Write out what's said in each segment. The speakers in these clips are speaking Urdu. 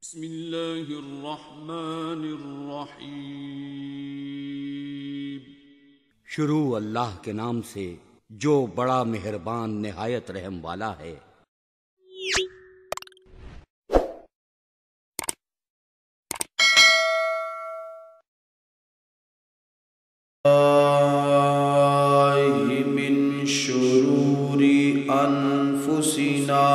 بسم اللہ الرحمن الرحیم۔ شروع اللہ کے نام سے جو بڑا مہربان نہایت رحم والا ہے۔ من شرور انفسنا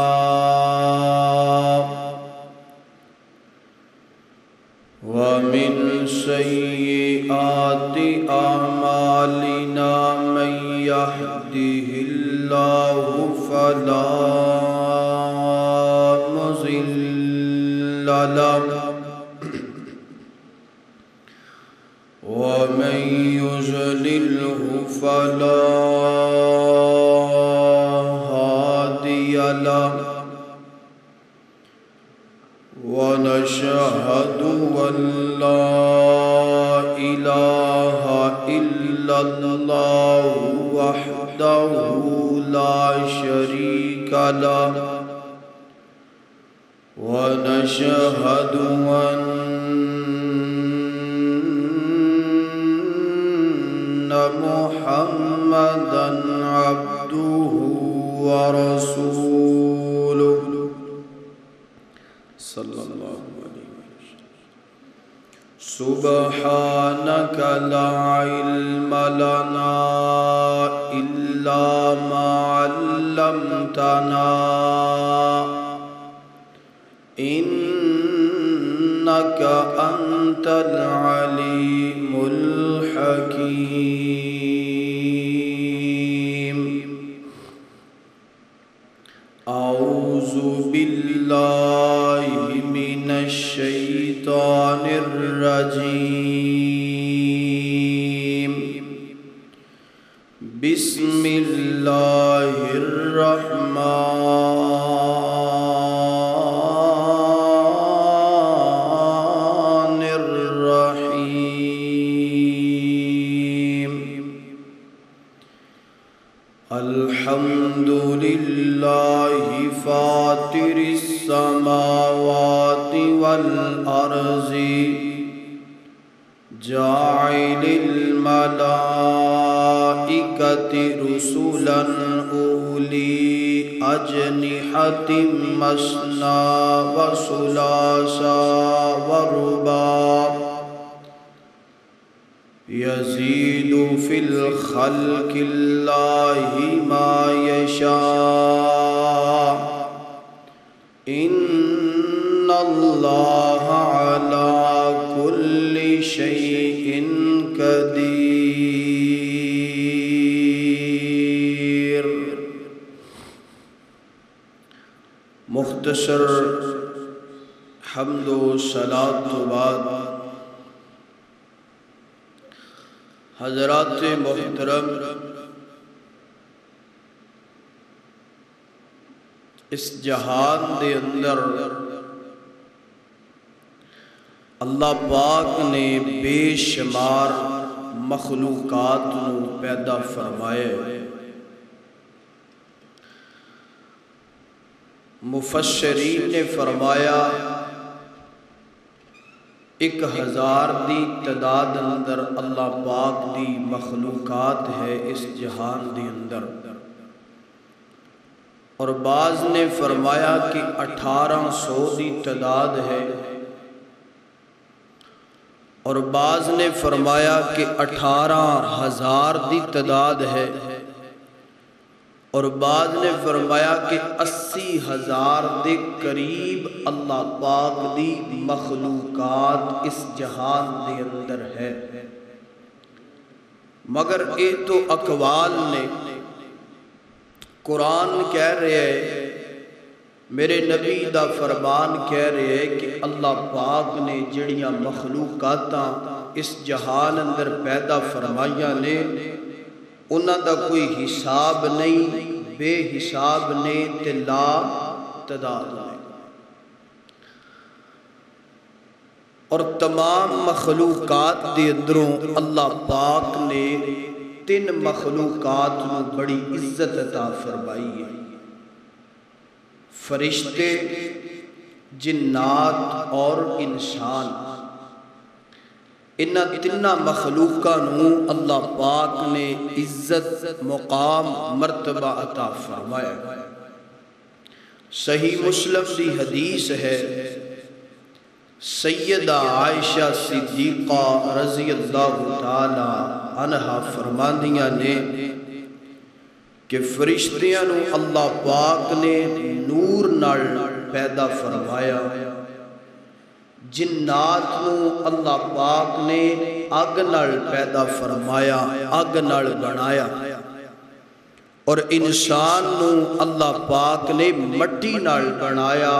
ومن سيئات اعمالنا من يهده الله فلا مضل له ومن يضلله فلا هادي له ونشهد أن لا إله إلا الله وحده لا شريك له ونشهد أن محمدًا عبده ورسوله صلى الله عليه وسلم۔ سبحانك لا علم لنا إلا ما علمتنا إنك أنت العليم الحكيم۔ أعوذ بالله من الشيطان الرجيم۔ بسم الله الرحمن الرحيم۔ الحمد لله فاطر السماوات والأرض جاعل الملائكة رسلا أولي أجنحة مثنى وثلاث ورباع يزيد في الخلق الله ما يشاء إن الله على كل شيء قدير۔ مختصر حمد و صلاۃ و بعد حضرات محترم، اس جہان دے اندر اللہ پاک نے بے شمار مخلوقات نو پیدا فرمائے۔ مفسرین نے فرمایا 1000 دی تعداد اندر اللہ پاک دی مخلوقات ہے اس جہان دی اندر، اور بعض نے فرمایا کہ 1800 دی تعداد ہے، اور بعض نے فرمایا کہ 18000 دی تعداد ہے، اور بعض نے فرمایا کہ 80,000 دے قریب اللہ پاک دی مخلوقات اس جہان دے اندر ہے۔ مگر یہ تو اقوال نے، قرآن کہہ رہے ہے، میرے نبی دا فرمان کہہ رہے ہے کہ اللہ پاک نے جڑیاں مخلوقاتاں اس جہان اندر پیدا فرمائیاں نے انہاں دا کوئی حساب نہیں، بے حساب نے تے لا تعداد نے، اور تمام مخلوقات دے اندروں اللہ پاک نے 3 مخلوقات نو بڑی عزت عطا فرمائی ہے۔ فرشتے جنات اور انسان، انہاں تیناں مخلوقاں نوں اللہ پاک نے عزت، مقام، مرتبہ عطا فرمایا۔ صحیح مسلم دی حدیث ہے، سیدہ عائشہ صدیقہ رضی اللہ تعالی عنہا فرماندیاں نے کہ فرشتیاں نوں اللہ پاک نے نور نال پیدا فرمایا، جنات نوں اللہ پاک نے اگ نال پیدا فرمایا، اگ نال بنایا، اور انسان نوں اللہ پاک نے مٹی نال بنایا،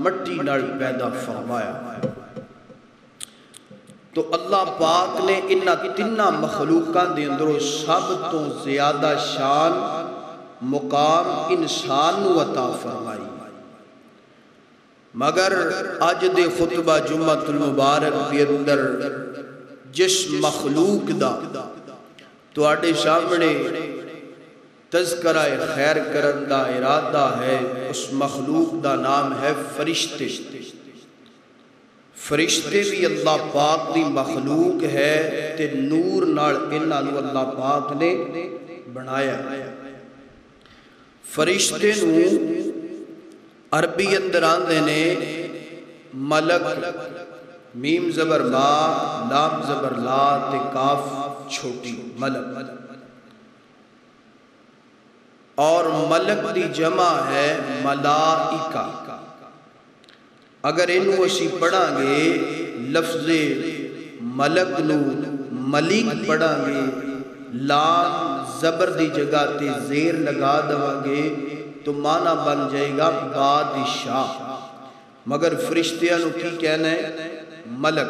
مٹی نال پیدا فرمایا۔ تو اللہ پاک نے انہاں تیناں مخلوقاں دے اندروں سب تو زیادہ شان، مقام انسان نوں عطا فرمائی۔ مگر اج دے خطبہ جمعۃ المبارک دے اندر جس مخلوق دا تواڈے سامنے تذکرہ خیر کرن دا ارادہ ہے، اس مخلوق دا نام ہے فرشتے۔ فرشتے بھی اللہ پاک دی مخلوق ہے تے نور نال انہاں نوں اللہ پاک نے بنایا۔ فرشتے نوں عربی اندر آندے نے ملک، میم زبر ما، لام زبر لا تے کاف چھوٹی، ملک۔ اور ملک دی جمع ہے ملائکہ۔ اگر انہوں اسی پڑھا گے لفظ ملک نو ملک پڑھا گے، لام زبر دی جگہ تے زیر لگا دوا گے تو معنی بن جائے گا بادشاہ، مگر فرشتیاں نو کی کہنا ہے؟ ملک۔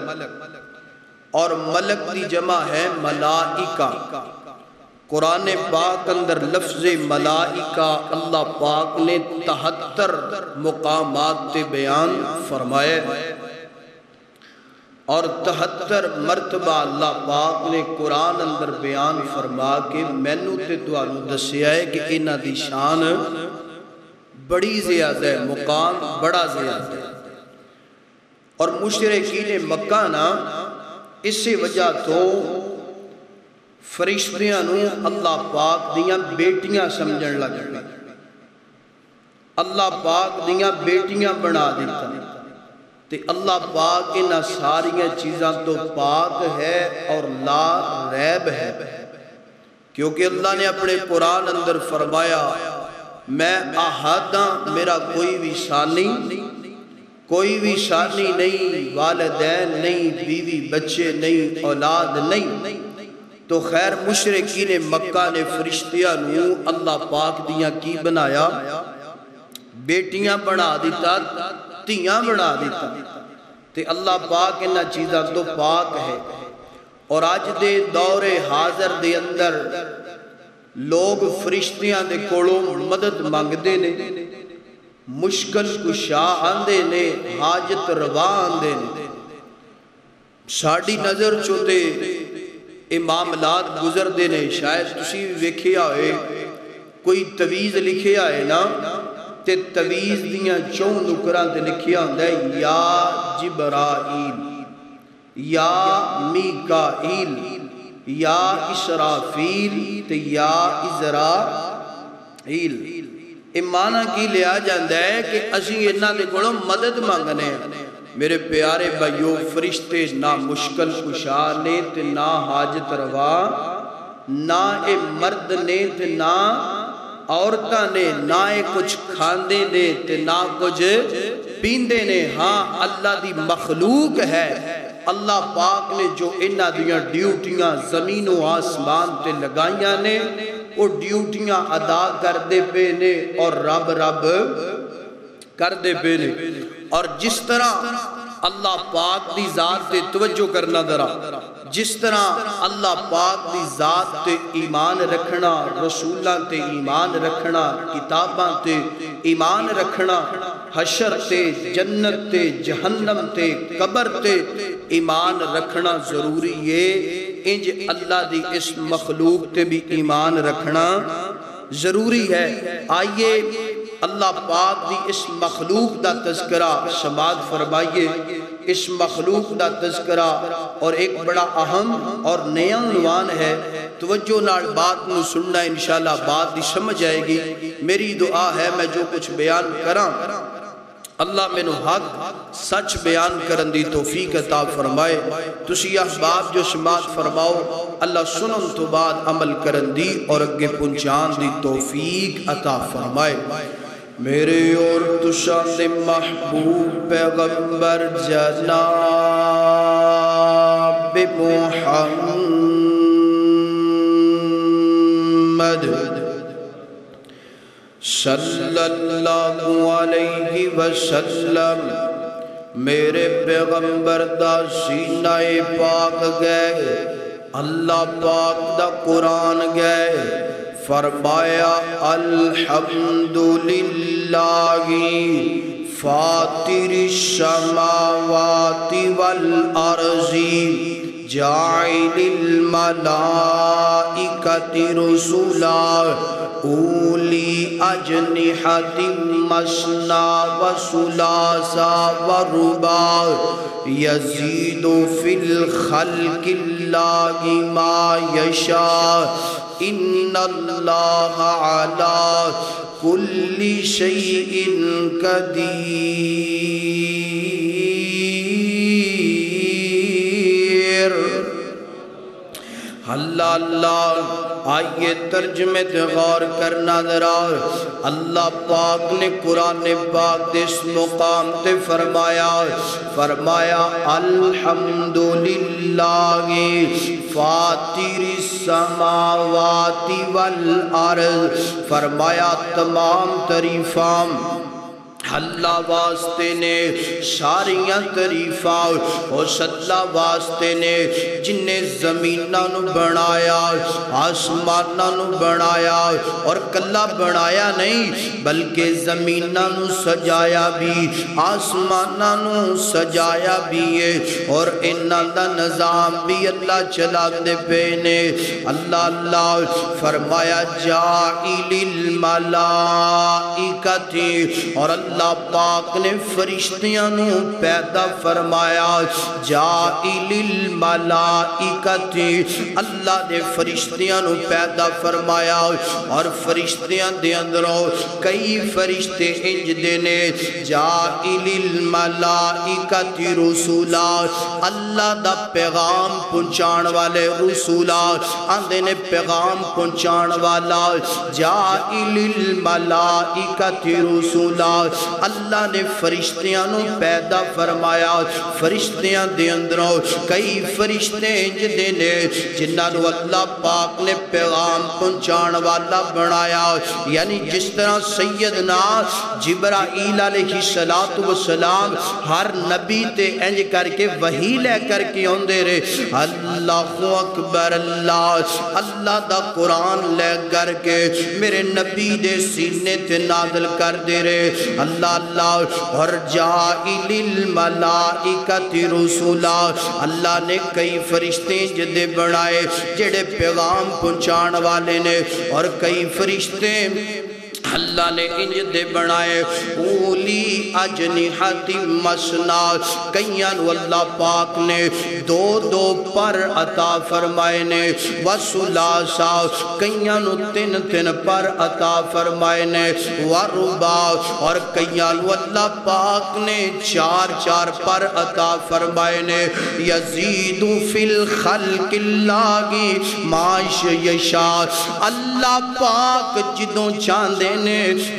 اور ملک دی جمع ہے ملائکہ۔ قرآن پاک اندر لفظ ملائکہ اللہ پاک نے 73 مقامات تے بیان فرمائے، اور 73 مرتبہ اللہ پاک نے قرآن اندر بیان فرما کے مینوں تے تانوں دسیا ہے کہ انہاں دی شان بڑی زیادہ ہے، مقام بڑا زیادہ ہے۔ اور مشرکین مکہ نا اسی وجہ تو فرشتیاں نوں اللہ پاک دیاں بیٹیاں سمجھن لگ پئے، اللہ پاک دیاں بیٹیاں بنا دیتا، تے اللہ پاک انہاں ساریاں چیزاں تو پاک ہے اور لا ریب ہے، کیونکہ اللہ نے اپنے قرآن اندر فرمایا میں احد ہاں، میرا کوئی بھی ثانی نہیں، والدین نہیں، بیوی بچے نہیں، اولاد نہیں۔ تو خیر مشرکین مکہ نے فرشتیاں نوں اللہ پاک دیاں کی بنایا؟ بیٹیاں بنا دیتا، تیاں بنا دیتا، تے اللہ پاک انہاں چیزاں تو پاک ہے۔ اور آج دے دور حاضر دے اندر لوگ فرشتیاں دے کولوں مدد مانگدے نے، مشکل کشا آندے نے، حاجت روا آندے نے۔ ساڑی نظر چوتے اے معاملات گزر دے نے، شاید تسی بھی ویکھیا ہوئے کوئی تویز لکھیا ہے نا، تے تویز دیاں چون نکران تے لکھیا ہوندہ ہے یا جبرائیل، یا میکائیل، یا اسرافیل تے یا عزرائیل۔ معنی کی لیا جاندہ ہے کہ اسی انہاں دے کولوں مدد مانگنے ہیں۔ میرے پیارے بھائیو، فرشتے نہ مشکل کشا نے تے نہ حاجت روا، نہ اے مرد نے تے نہ عورتاں نے، نہ اے کچھ کھاندے نے تے نہ کچھ پیندے نے۔ ہاں اللہ دی مخلوق ہے، اللہ پاک نے جو انہاں دیاں ڈیوٹیاں زمین و آسمان تے لگائیاں نے، وہ ڈیوٹیاں ادا کر دے پے نے اور رب کر دے پے نے۔ اور جس طرح اللہ پاک دی ذات تے توجہ کرنا درا، جس طرح اللہ پاک دی ذات تے ایمان رکھنا، رسولاں تے ایمان رکھنا، کتاباں تے ایمان رکھنا، حشر تے، جنت تے، جہنم تے، قبر تے ایمان رکھنا ضروری ہے، انج اللہ دی اس مخلوق تے بھی ایمان رکھنا ضروری ہے۔ آئیے اللہ پاک دی اس مخلوق دا تذکرہ سماعت فرمائیے۔ اس مخلوق دا تذکرہ اور ایک بڑا اہم اور نیا عنوان ہے، توجہ نال بات نو سننا، انشاءاللہ بات دی سمجھ آئے گی۔ میری دعا ہے میں جو کچھ بیان کراں اللہ میں نو حق سچ بیان کرن دی توفیق عطا فرمائے۔ تسی احباب جو سماعت فرماؤ، اللہ سنن تو بعد عمل کرن دی اور اگے پہنچان دی توفیق عطا فرمائے۔ میرے اور تشاں دے محبوب پیغمبر جناب محمد صلی اللہ علیہ وسلم، میرے پیغمبر دا سینہ پاک گئے، اللہ پاک دا قرآن گئے، فرمایا الحمدللہ فاطر السماوات والارض جاعل الملائکۃ رسلا اولی اجنحۃ مثنی وثلاث ورباع یزید فی الخلق اللہ ما یشاء ان اللہ علی کل شیء قدیر۔ اللہ اللہ، آئیے ترجمے تے غور کرنا ذرا۔ اللہ پاک نے قرآن پاک دے اس مقام تے فرمایا الحمدللہ فاطر السماوات والارض، فرمایا تمام تعریفاں اللہ واسطے نے، ساریاں تعریفاں اس اللہ واسطے نے جن نے زمیناں نو بنایا، آسماناں نو بنایا، اور کلا بنایا نہیں بلکہ زمیناں نو سجایا بھی، آسماناں نو سجایا بھی ہے، اور انہاں دا نظام بھی اللہ چلا دے پینے۔ اللہ اللہ فرمایا جاعل الملائکۃ، اور اللہ پاک نے فرشتیاں نو پیدا فرمایا، جاعل الملائکۃ، اللہ نے فرشتیاں نو پیدا فرمایا، اور فرشتیاں دے اندروں کئی فرشتے انج دینے، جاعل الملائکۃ رسولا، اللہ دا پیغام پہنچان والے رسولا، آندے نے پیغام پہنچان والا، جاعل الملائکۃ رسولا، اللہ نے فرشتیاں نو پیدا فرمایا۔ فرشتیاں دے اندروں کئی فرشتے جدے نے جنہاں نو اللہ پاک نے پیغام پہنچان والا بنایا، یعنی جس طرح سیدنا جبرائیل علیہ السلام ہر نبی تے انج کر کے وحی لے کر کے اوندے رہے، اللہ اکبر، اللہ دا قرآن لے کر کے میرے نبی دے سینے تے نازل کر دے رہے، اللہ اللہ، اور جاعل الملائکۃ رسولا، اللہ نے کئی فرشتے جدے بنائے جڑے پیغام پہنچان والے نے، اور کئی فرشتے اللہ نے انج دے بنائے اولی اجنحۃ مثنی، کئیاں نو اللہ پاک نے دو دو پر عطا فرمائے نے، وثلاثا، کئیاں نو تین تین پر عطا فرمائے نے، ورباع، اور کئیاں نو اللہ پاک نے چار چار پر عطا فرمائے نے، یزید فی الخلق اللہ ما یشاء، اللہ پاک جدوں چاندے نے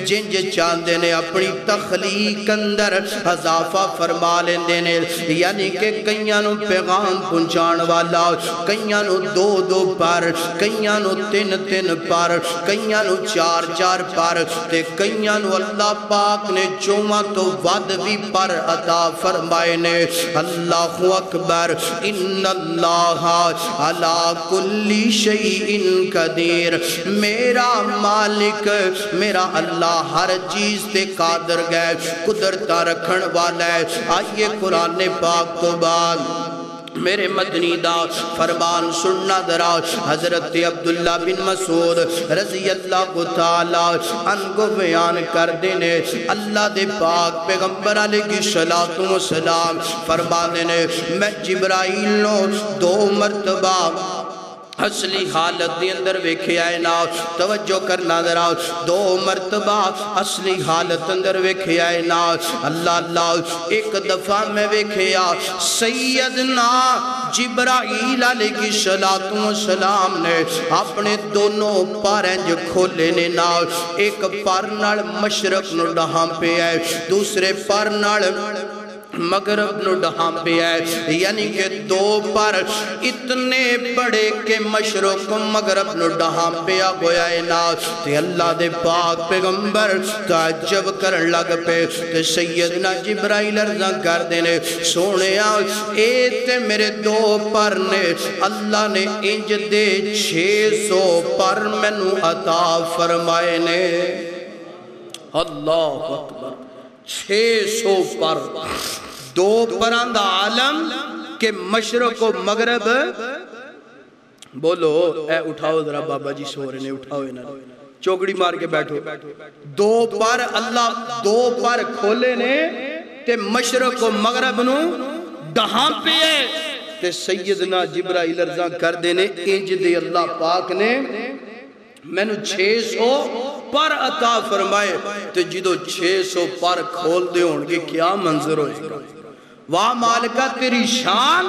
جنج چاندے نے اپنی تخلیق اندر اضافہ فرما لیندے نے، یعنی کہ کئیاں نو پیغام پہنچان والا، کئیاں نو دو دو پر، کئیاں نو تین تین پر، کئیاں نو چار چار پر، تے کئیاں نو اللہ پاک نے چوما تو ود بھی پر عطا فرمائے نے۔ اللہ اکبر، ان اللہ علی کل شیء قدیر، میرا مالک، میرا اللہ ہر چیز تے قادر گئے، قدرتہ رکھن والا ہے۔ آئیے قرآن پاک تو بعد میرے مدنی دا فرمان سننا درا حضرت عبداللہ بن مسعود رضی اللہ تعالیٰ عنہ کو بیان کر دینے اللہ دے پاک پیغمبر علیہ الصلوۃ والسلام فرما دینے میں جبرائیل نو 2 مرتبہ اصلی حالت دی اندر ویکھے آئے نا توجہ کرنا ذرا 2 مرتبہ اصلی حالت اندر ویکھے آئے نا اللہ اللہ ایک دفعہ میں ویکھے آ سیدنا جبرائیل علیہ الصلوۃ والسلام نے اپنے دونوں پاریں کھولے نے نا ایک پار نال مشرق نو ڈہاں پہ ہے دوسرے پار نال مغرب نو ڈہاں پہ ہے یعنی کہ 2 پر اتنے بڑے کہ مشرق مغرب نو ڈہاں پہ آگویا ہے نا تے اللہ دے پاک پیغمبر تعجب کرن لگ پہ تے سیدنا جبرائیل عرضاں کر دینے سونے اے تے میرے 2 پر نے اللہ نے انج دے 600 پر مینوں عطا فرمائے نے اللہ اکبر 600 پر 2 پران دا عالم کہ مشرق و مغرب بولو اے اٹھاؤ ذرا بابا جی سو رہے نے اٹھاؤ انہاں چوکڑی مار کے بیٹھو 2 پر اللہ 2 پر کھولے نے تے مشرق و مغرب نو ڈہاں پہ ہے تے سیدنا جبرائیل عرضاں کر دینے انج دے اللہ پاک نے میں نے 600 پر عطا فرمائے تو جدو 600 پر کھول دے ہونگے کیا منظر ہوئے گا واہ مالکہ تیری شان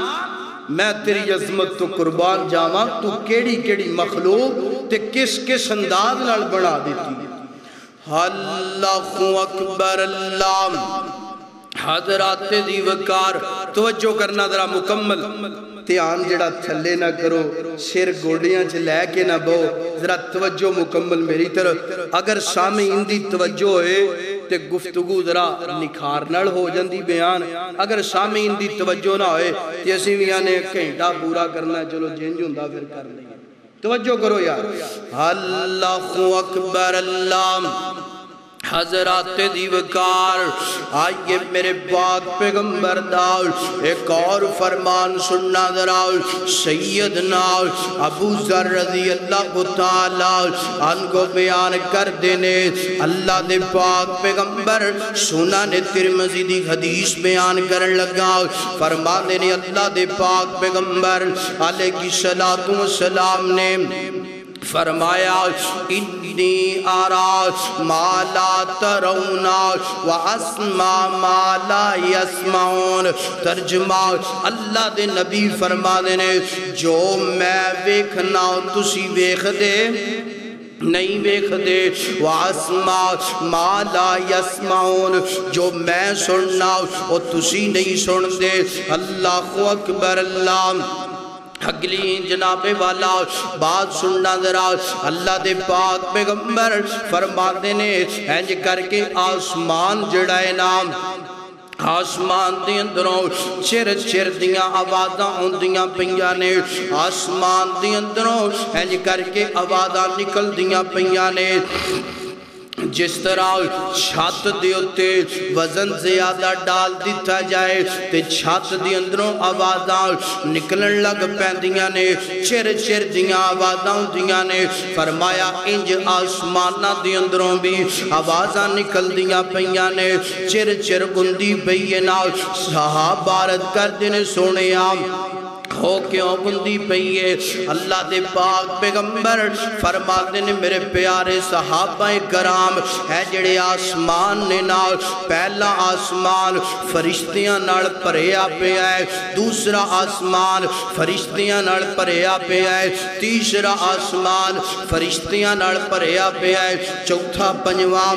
میں تیری عظمت تو قربان جاواں تو کیڑی کیڑی مخلوق تے کس کس انداز نال بنا دیتی اللہ اکبر اللہ حضرات دی وقار توجہ کرنا ذرا مکمل تیان جڑا تھلے نہ کرو سر گوڑیاں چھ لے کے نہ بو ذرا توجہ مکمل میری طرف اگر سامعین دی توجہ ہوئے تے گفتگو ذرا نکھار نال ہو جاندی بیان اگر سامعین دی توجہ نہ ہوئے تے اسی بھی آنے گھنٹہ پورا کرنا چلو جنج ہوندا پھر کر لیں توجہ کرو یار اللہ اکبر اللہ حضرات دی وقار آئیے میرے پاک پیغمبر داؤ ایک اور فرمان سننا دراؤ سیدنا ابو ذر رضی اللہ تعالیٰ ان کو بیان کر دینے اللہ دے پاک پیغمبر سنن ترمذی دی حدیث بیان کرن لگا فرما دینے اللہ دے پاک پیغمبر علیہ الصلوۃ والسلام نے فرمایا انی آرا ما لا ترونا واسما ما لا یسمعون ترجمہ اللہ دے نبی فرما دینے جو میں ویکھنا تسی ویکھ دے نہیں ویکھ دے واسما ما لا یسمعون جو میں سننا وہ تسی نہیں سن دے اللہ اکبر اللہ اگلی جناب والا بات سننا ذرا اللہ دے پاک پیغمبر فرما دینے انج کر کے آسمان جڑائے نام آسمان دے اندروں چر چر دیاں آوازاں ہوندیاں پیاں نے آسمان دے اندروں انج کر کے آوازاں نکل دیاں پیاں نے جس طرح چھت دے ہوتے وزن زیادہ ڈال دیتا جائے تے چھت دے اندروں آوازاں نکلن لگ پیندیاں نے چر چر دیاں آوازاں دیاں نے فرمایا انج آسمانہ دے اندروں بھی آوازاں نکل دیاں پیاں نے چر چر گندی پئیے نا صحابہ عرض کر دینے سونے آم ہو کیوں گندی پئیے اللہ دے پاک پیغمبر فرما دینے میرے پیارے صحابہ کرام ہے جڑے آسمان نے نال پہلا آسمان فرشتیاں نال پریا پہ آئے دوسرا آسمان فرشتیاں نال پریا پہ آئے تیسرا آسمان فرشتیاں نال پریا پہ آئے چوتھا پنجواں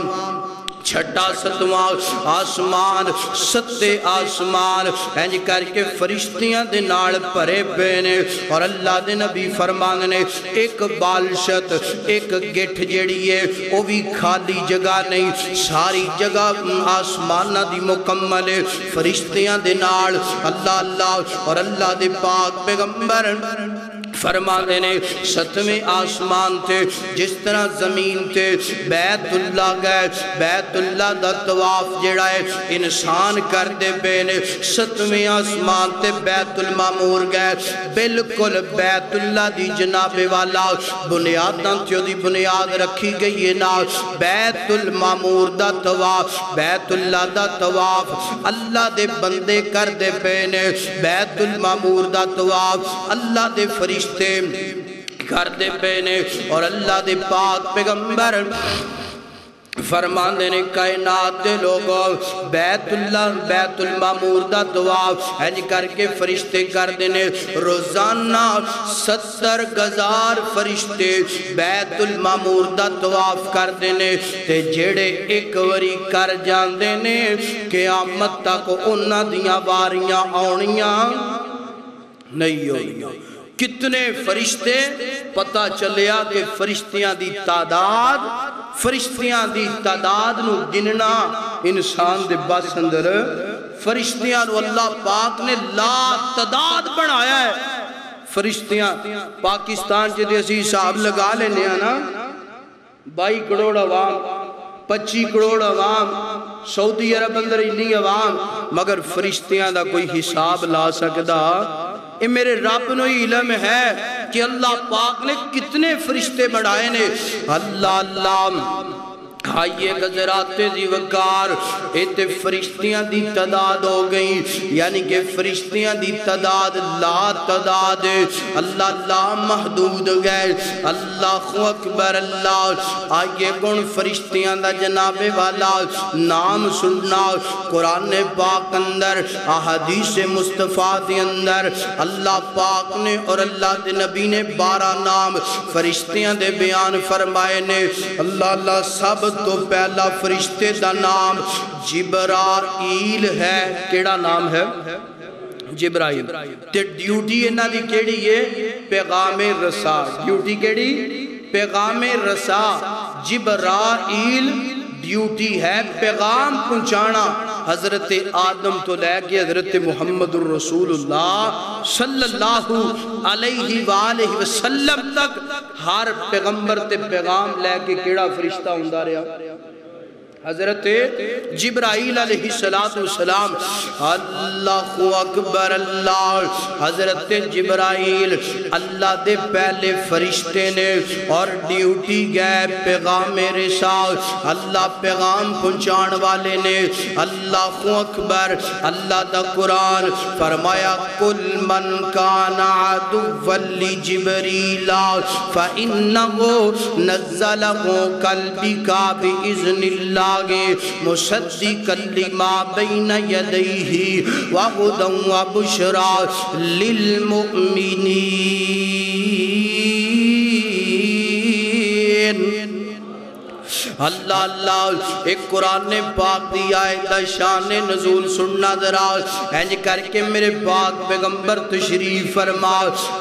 چھٹا ستواں آسمان ستے آسمان انج کر کے فرشتیاں دے نال پرے پینے اور اللہ دے نبی فرمان نے ایک بالشت ایک گٹھ جڑی ہے وہ بھی خالی جگہ نہیں ساری جگہ آسمانہ دی مکمل ہے فرشتیاں دے نال اللہ اللہ اور اللہ دے پاک پیغمبر فرماتے نے ستویں آسمان تے جس طرح زمین تے بیت اللہ گئے، بیت اللہ دا طواف جڑا ہے انسان کر دے بینے، ستویں آسمان تے بیت المعمور گئے، بالکل بیت اللہ دی جناب والا بنیاداں تیو دی بنیاد رکھی گئی ہے نا، بیت المعمور دا طواف، بیت اللہ دا طواف اللہ دے بندے کر دے بینے، بیت المعمور دا طواف اللہ دے فرشتے کر دے بینے، اور اللہ دے پاک پیغمبر فرماندے نے کائنات دے لوگوں بیت اللہ بیت المعمور دا طواف ہج کر کے فرشتے کر دینے، روزانہ 70,000 فرشتے بیت المعمور دا طواف کر دینے، تے جڑے ایک وری کر جان دینے قیامت تک انہاں دیاں واریاں آنیاں نہیں ہوئیاں۔ کتنے فرشتے پتہ چلیا کہ فرشتیاں دی تعداد نو گننا انسان دے بس اندر، فرشتیاں نو اللہ پاک نے لا تعداد بنایا ہے۔ فرشتیاں پاکستان جدے اسی حساب لگا لینے نا 22 کروڑ عوام، 25 کروڑ عوام، سعودی عرب اندر اتنی عوام، مگر فرشتیاں دا کوئی حساب لا سکدا؟ یہ میرے رب نو علم ہے کہ اللہ پاک نے کتنے فرشتے بڑھائے نے۔ اللہ اللہ آئیے گزرات دی وقار ایتے فرشتیاں دی تعداد ہو گئی، یعنی کہ فرشتیاں دی تعداد لا تعداد، اللہ لا محدود گئے۔ اللہ اکبر اللہ، آئیے کون فرشتیاں دا جناب والا نام سننا قرآن پاک اندر، احادیث مصطفیٰ دی اندر اللہ پاک نے اور اللہ دے نبی نے 12 نام فرشتیاں دے بیان فرمائے نے۔ اللہ اللہ سب تو پہلا فرشتے دا نام جبرائیل ہے۔ کیڑا نام ہے؟ جبرائیل۔ تے ڈیوٹی انہاں دی کیڑی ہے؟ پیغام رسا۔ ڈیوٹی کیڑی؟ پیغام رسا۔ جبرائیل ڈیوٹی ہے پیغام پہنچانا، حضرت آدم تو لے کے حضرت محمد الرسول اللہ صلی اللہ علیہ وآلہ وسلم تک ہر پیغمبر تے پیغام لے کے کیڑا فرشتہ ہوندہ رہا؟ حضرت جبرائیل علیہ السلام۔ اللہ اکبر اللہ، حضرت جبرائیل اللہ دے پہلے فرشتے نے اور ڈیوٹی گئے پیغام رسالت، اللہ پیغام پہنچان والے نے۔ اللہ اکبر اللہ دا قرآن فرمایا کل من کان عدوا لجبریل فإنه نزلہ قلبک بإذن اللہ مصدقا لما بین یدیہ وہدی وبشری للمؤمنین۔ اللہ اللہ ایک قرآن پاک دی آیت شان نزول سننا ذرا انج کر کے میرے پاک پیغمبر تشریف فرما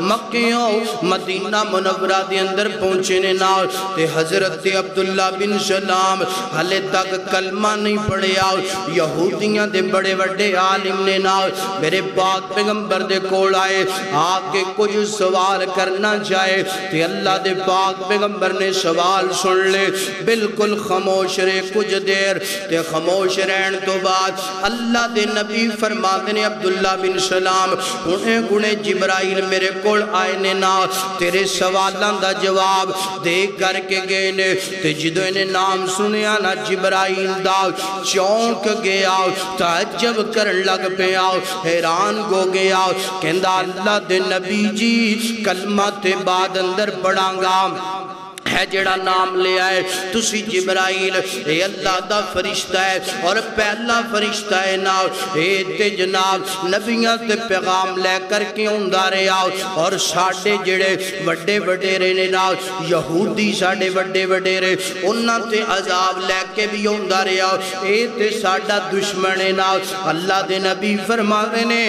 مکیوں مدینہ منورہ دے اندر پہنچے نے نا تے حضرت عبداللہ بن سلام حلے تک کلمہ نہیں پڑھیا، یہودیاں دے بڑے بڑے عالم نے نا میرے پاک پیغمبر دے کول آئے آکے کچھ سوال کرنا چاہے تے اللہ دے پاک پیغمبر نے سوال سن لے، بالکل خاموش رہے کچھ دیر تے خاموش رہن تو بعد اللہ دے نبی فرماتے نے عبداللہ بن سلام انہیں گنے جبرائیل میرے کول آئے نے نا تیرے سوالان دا جواب دے کر کے گئے نے تے جدو انہیں نام سنیا نا جبرائیل دا چونک گیا تعجب کرن لگ پہ آؤ حیران گو گیا کہندہ اللہ دے نبی جی کلمہ تے بعد اندر پڑھاں گا ہے جڑا نام لے آئے تسی جبرائیل اے اللہ دا فرشتہ ہے اور پہلا فرشتہ ہے نا اے تے جناب نبیاں تے پیغام لے کر کے اندہ رہے آؤ اور ساڑھے جڑے وڈے وڈے رہنے نا یہودی ساڑھے وڈے وڈے رہے انہاں تے عذاب لے کے بھی اندہ رہے آؤ اے تے ساڑھا دشمنے نا اللہ دے نبی فرما دینے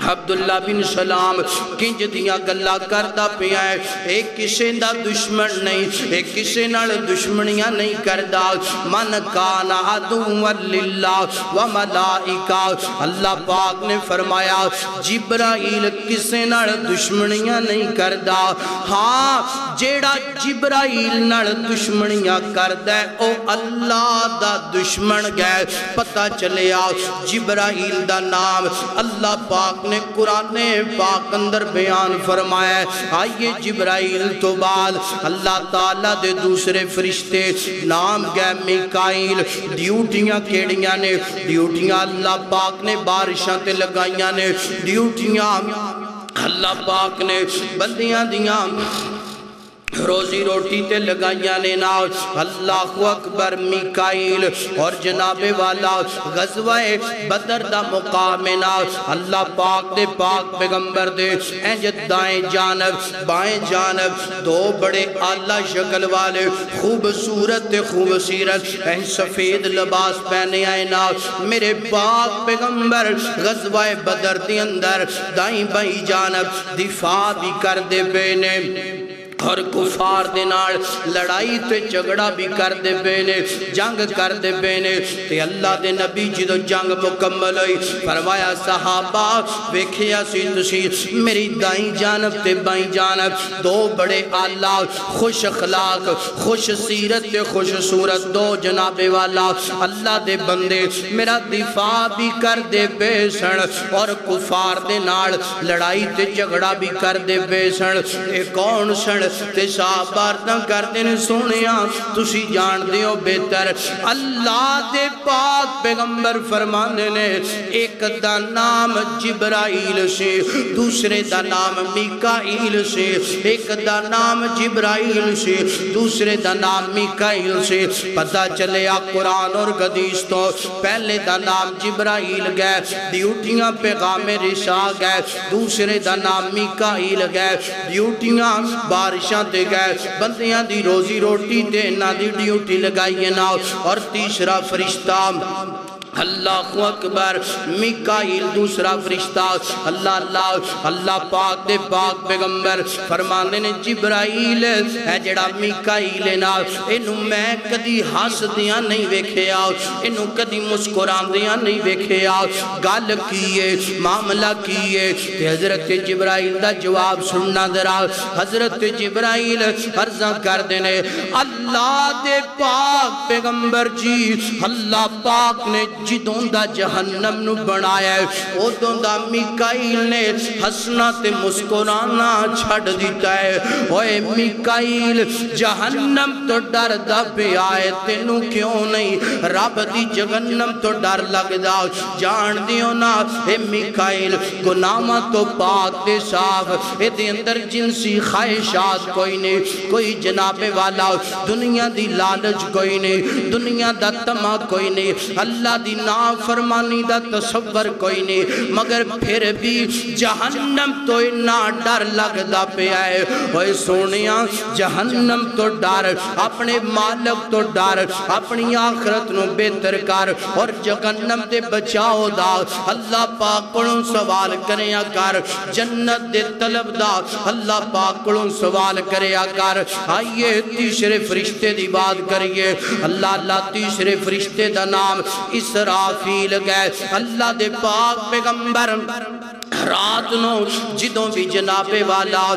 عبداللہ بن سلام کنج دیاں گلا کردہ پیا ہے، ایک کسے دا دشمن نہیں، ایک کسے نال دشمنیاں نہیں کردہ۔ من کان عدوا للہ و ملائکہ، اللہ پاک نے فرمایا جبرائیل کسے نال دشمنیاں نہیں کردہ، ہاں جیڑا جبرائیل نال دشمنیاں کردہ ہے او اللہ دا دشمن گئے۔ پتہ چلیا جبرائیل دا نام اللہ پاک نے قرآن پاک اندر بیان فرمایا ہے۔ آئیے جبرائیل تو بعد اللہ تعالیٰ دے دوسرے فرشتے نام گئے میکائیل۔ ڈیوٹیاں کیڑیاں نے، ڈیوٹیاں اللہ پاک نے بارشاں تے لگائیاں نے، ڈیوٹیاں اللہ پاک نے بندیاں دیاں روزی روٹی تے لگائیاں نے نا۔ اللہ اکبر میکائیل اور جناب والا غزوہ بدر دا مقام نا، اللہ پاک دے پاک پیغمبر دے اینجد دائیں جانب بائیں جانب دو بڑے اعلیٰ شکل والے خوبصورت خوبصورت این سفید لباس پہنے آئے نا۔ میرے پاک پیغمبر غزوہ بدر دے اندر دائیں بائیں جانب دفاع بھی کر دے پینے اور کفار دے نال لڑائی تے جھگڑا بھی کر دے بینے، جنگ کر دے بینے۔ تے اللہ دے نبی جدو جنگ مکمل ہوئی فرمایا صحابہ ویکھیا سی تسی میری دائیں جانب تے بائیں جانب دو بڑے اعلیٰ خوش اخلاق خوش سیرت تے خوش صورت دو جناب والا اللہ دے بندے میرا دفاع بھی کر دے بے سن اور کفار دے نال لڑائی تے جھگڑا بھی کر دے بے سن۔ اے کون سن تے صحابہ نہ کردے نے سونیا تسی جان دیو بہتر اللہ دے پاک پیغمبر فرماندے نے ایک دا نام جبرائیل سے، دوسرے دا نام میکائیل سے، ایک دا نام جبرائیل سے، دوسرے دا نام میکائیل سے۔ پتہ چلے قرآن اور حدیث تو پہلے دا نام جبرائیل گئے، ڈیوٹیاں پیغام رسا گئے، دوسرے دا نام میکائیل گئے، ڈیوٹیاں بارشاں دے گئے، بندیاں دی روزی روٹی تے نا دی ڈیوٹی لگائیے نا۔ اور تیسرا فرشتہ اللہ اکبر میکائیل دوسرا فرشتہ اللہ پاک دے پاک پیغمبر فرمانے نے جبرائیل ہے جڑا میکائیل نا انہوں میں کدی ہس دیاں نہیں ویکھے آؤ، انہوں کدی مسکران دیاں نہیں ویکھے آؤ، گل کیے معاملہ کیے کہ حضرت جبرائیل دا جواب سننا درا۔ حضرت جبرائیل عرضاں کر دینے اللہ دے پاک پیغمبر جی اللہ پاک نے جدوں دا جہنم نو بنایا ہے ادوں دا میکائیل نے ہسنا تے مسکرانا چھڑ دیتا ہے۔ اوے میکائیل جہنم تو ڈر دا پہ آئے تینوں کیوں نہیں رب دی جہنم تو ڈر لگ دا جان دیو نا اے میکائیل گناہاں تو پاک دے صاف اے دے اندر جنسی خواہشات کوئی نہیں، کوئی جناب والا دنیا دی لالچ کوئی نہیں، دنیا دا تمہ کوئی نہیں، اللہ دی نافرمانی دا تصور کوئی نہیں، مگر پھر بھی جہنم تو اتنا ڈر لگدا پہ آئے۔ اوے سونیاں جہنم تو ڈر اپنے مالک تو ڈر اپنی آخرت نو بہتر کر اور جہنم دے بچاؤ دا اللہ پاک کولوں سوال کریا کر، جنت دے طلب دا اللہ پاک کولوں سوال کریا کر۔ آئیے تیسرے فرشتے دی بات کریے، اللہ تیسرے فرشتے دا نام اسرافیل گئے۔ اللہ دے پاک پیغمبر رات نو جدوں بھی جناب والا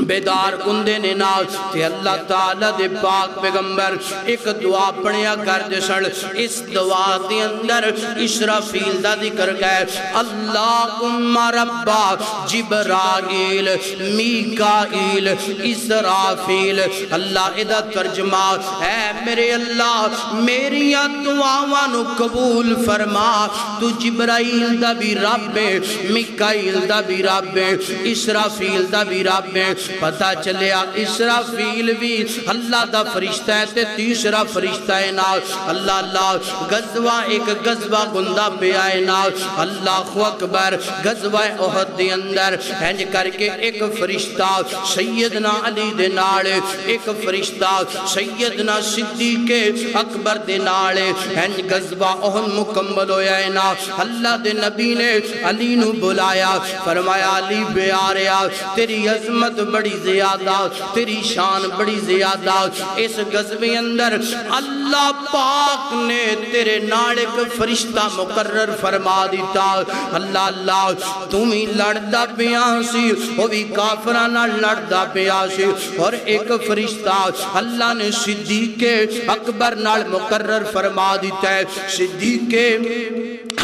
بیدار کندے نے نال تے اللہ تعالیٰ دے پاک پیغمبر ایک دعا پڑھیا کر دے سن۔ اس دعا دے اندر اسرافیل دا ذکر گئے اللہم ربا جبرائیل میکائیل اسرافیل۔ اللہ ادھا ترجمہ اے میرے اللہ میری دعاواں نو قبول فرما، تو جبرائیل دا بھی رب ہے، میکائیل دا بھی رب ہے، اسرافیل دا بھی رب ہے۔ پتہ چلیا اسرافیل بھی اللہ دا فرشتہ ہے تے تیسرا فرشتہ ہے نال اللہ اللہ غزوہ ایک غزوہ گندہ پہ آئے نال اللہ اکبر غزوہ احد دے اندر ہنج کر کے ایک فرشتہ سیدنا علی دے نال ایک فرشتہ سیدنا صدیق اکبر دے نال ہنج غزوہ احد مکمل ہویا ہے نا اللہ دے نبی نے علی نو بلایا فرمایا علی بیاریا تیری عظمت بڑی زیادہ تیری شان بڑی زیادہ اس غزوے اندر اللہ پاک نے تیرے نال ایک فرشتہ مقرر فرما دیتا اللہ اللہ تمہیں لڑدا پیا سی وہ بھی کافرانہ لڑدا پیا سی اور ایک فرشتہ اللہ نے صدیق اکبر نال مقرر فرما دیتا ہے صدیق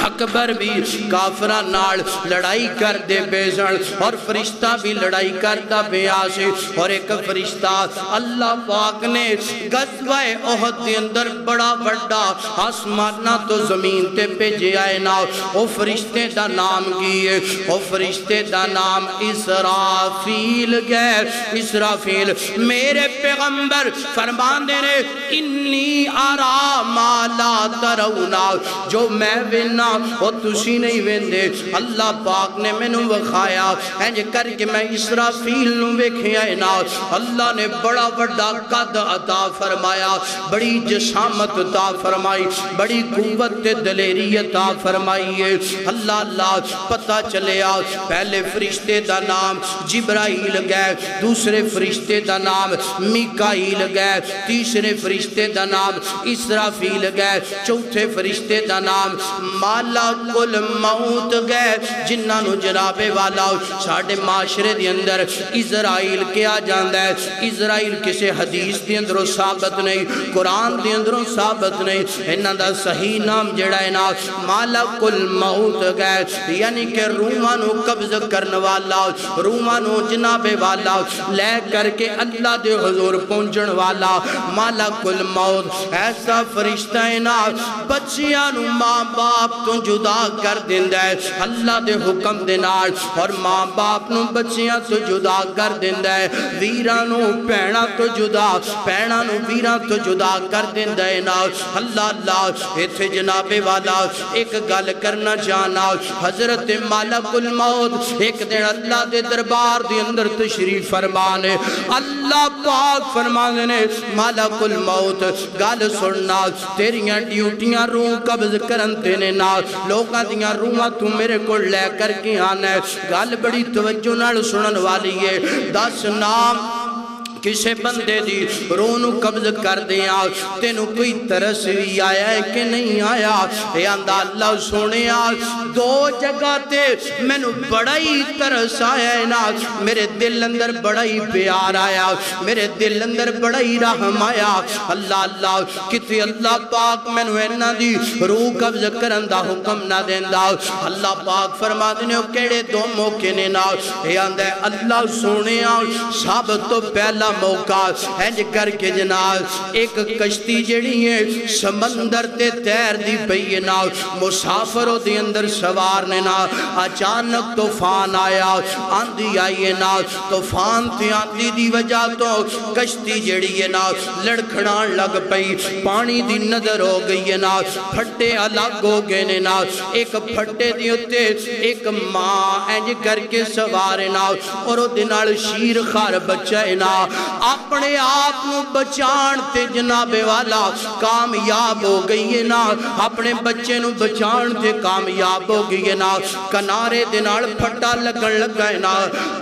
اکبر بھی کافران نال لڑائی کر دے بیزن اور فرشتہ بھی لڑائی کرتا بیاسی اور ایک فرشتہ اللہ پاک نے غزوہ احد دے اندر بڑا بڑا آسمانہ تو زمین تے بھیجے آئے نا او فرشتے دا نام کیے او فرشتے دا نام اسرافیل گئے اسرافیل میرے پیغمبر فرمان دے رہے انی آرا ما لا ترونا جو میں بنا وہ تسی نہیں ویندے اللہ پاک نے میں نو وکھایا انج کر کے میں اسرافیل نو ویکھیا نا اللہ نے بڑا بڑا قد عطا فرمایا بڑی جسامت عطا فرمائی بڑی قوت دلیری عطا فرمائی ہے اللہ اللہ پتہ چلیا پہلے فرشتے دا نام جبرائیل گئے دوسرے فرشتے دا نام میکائیل گئے تیسرے فرشتے دا نام اسرافیل گئے چوتھے فرشتے دا نام مالک الموت گئے جنہاں نو جناب والا ساڑھے معاشرے دی اندر اسرائیل کیا جاندہ ہے اسرائیل کسے حدیث دی اندروں ثابت نہیں قرآن دی اندروں ثابت نہیں انہاں دا صحیح نام جڑا ہے نا مالک الموت گئے یعنی کہ روحاں نو قبض کرنے والا روحاں نو جناب والا لے کر کے اللہ دے حضور پہنچن والا مالک الموت ایسا فرشتہ ہے نا بچیاں نو ماں باپ تو جدا کر دیندہ ہے اللہ دے حکم دے نال اور ماں باپ نو بچیاں تو جدا کر دیندہ ہے ویرانو پینا تو جدا پینا نو ویران تو جدا کر دیندہ ہے نا اللہ اللہ ایتھے جناب والا ایک گل کرنا چاہنا حضرت مالک الموت ایک دن اللہ دے دربار دے اندر تشریف فرمانے اللہ پاک فرمانے مالک الموت گل سننا تیریاں ڈیوٹیاں روح قبض کرن تینے نا لوگاں دیاں روحاں تو میرے کو لے کر کے آنا ہے گل بڑی توجہ نال سنن والی ہے 10 نام کسے بندے دی رونو قبض کر دیا تینو کوئی ترس بھی آیا ہے کہ نہیں آیا اے اندہ اللہ سونے دو جگہ تے میں نو بڑا ہی ترس آیا ہے نا میرے دل اندر بڑا ہی پیار آیا میرے دل اندر بڑا ہی رحم آیا اللہ اللہ کتی اللہ پاک میں نو اینا دی روح قبض کرندہ حکم نہ دیندہ اللہ پاک فرما دینے کیڑے دو موقع نے نا اے اندہ اللہ سونے سب تو پہلا موقع ہنج کر کے جناب ایک کشتی جڑی ہے سمندر تے تیر دی پئی نا مسافروں دی اندر سوار نے نا اچانک طوفان آیا آندھی آئی نا طوفان تے آندھی دی وجہ تو کشتی جڑی ہے نا لڑکھڑان لگ پئی پانی دی نظر ہو گئی ہے نا پھٹے الگ ہو گئے نا ایک پھٹے دی ہوتے ایک ماں ہنج کر کے سوار نا اور وہ دنال شیر خار بچہ نا اپنے آپ نو بچان تے جناب والا کامیاب ہو گئی ہے نا اپنے بچے نو بچان تے کامیاب ہو گئی ہے نا کنارے دنال پھٹا لگن لگا ہے نا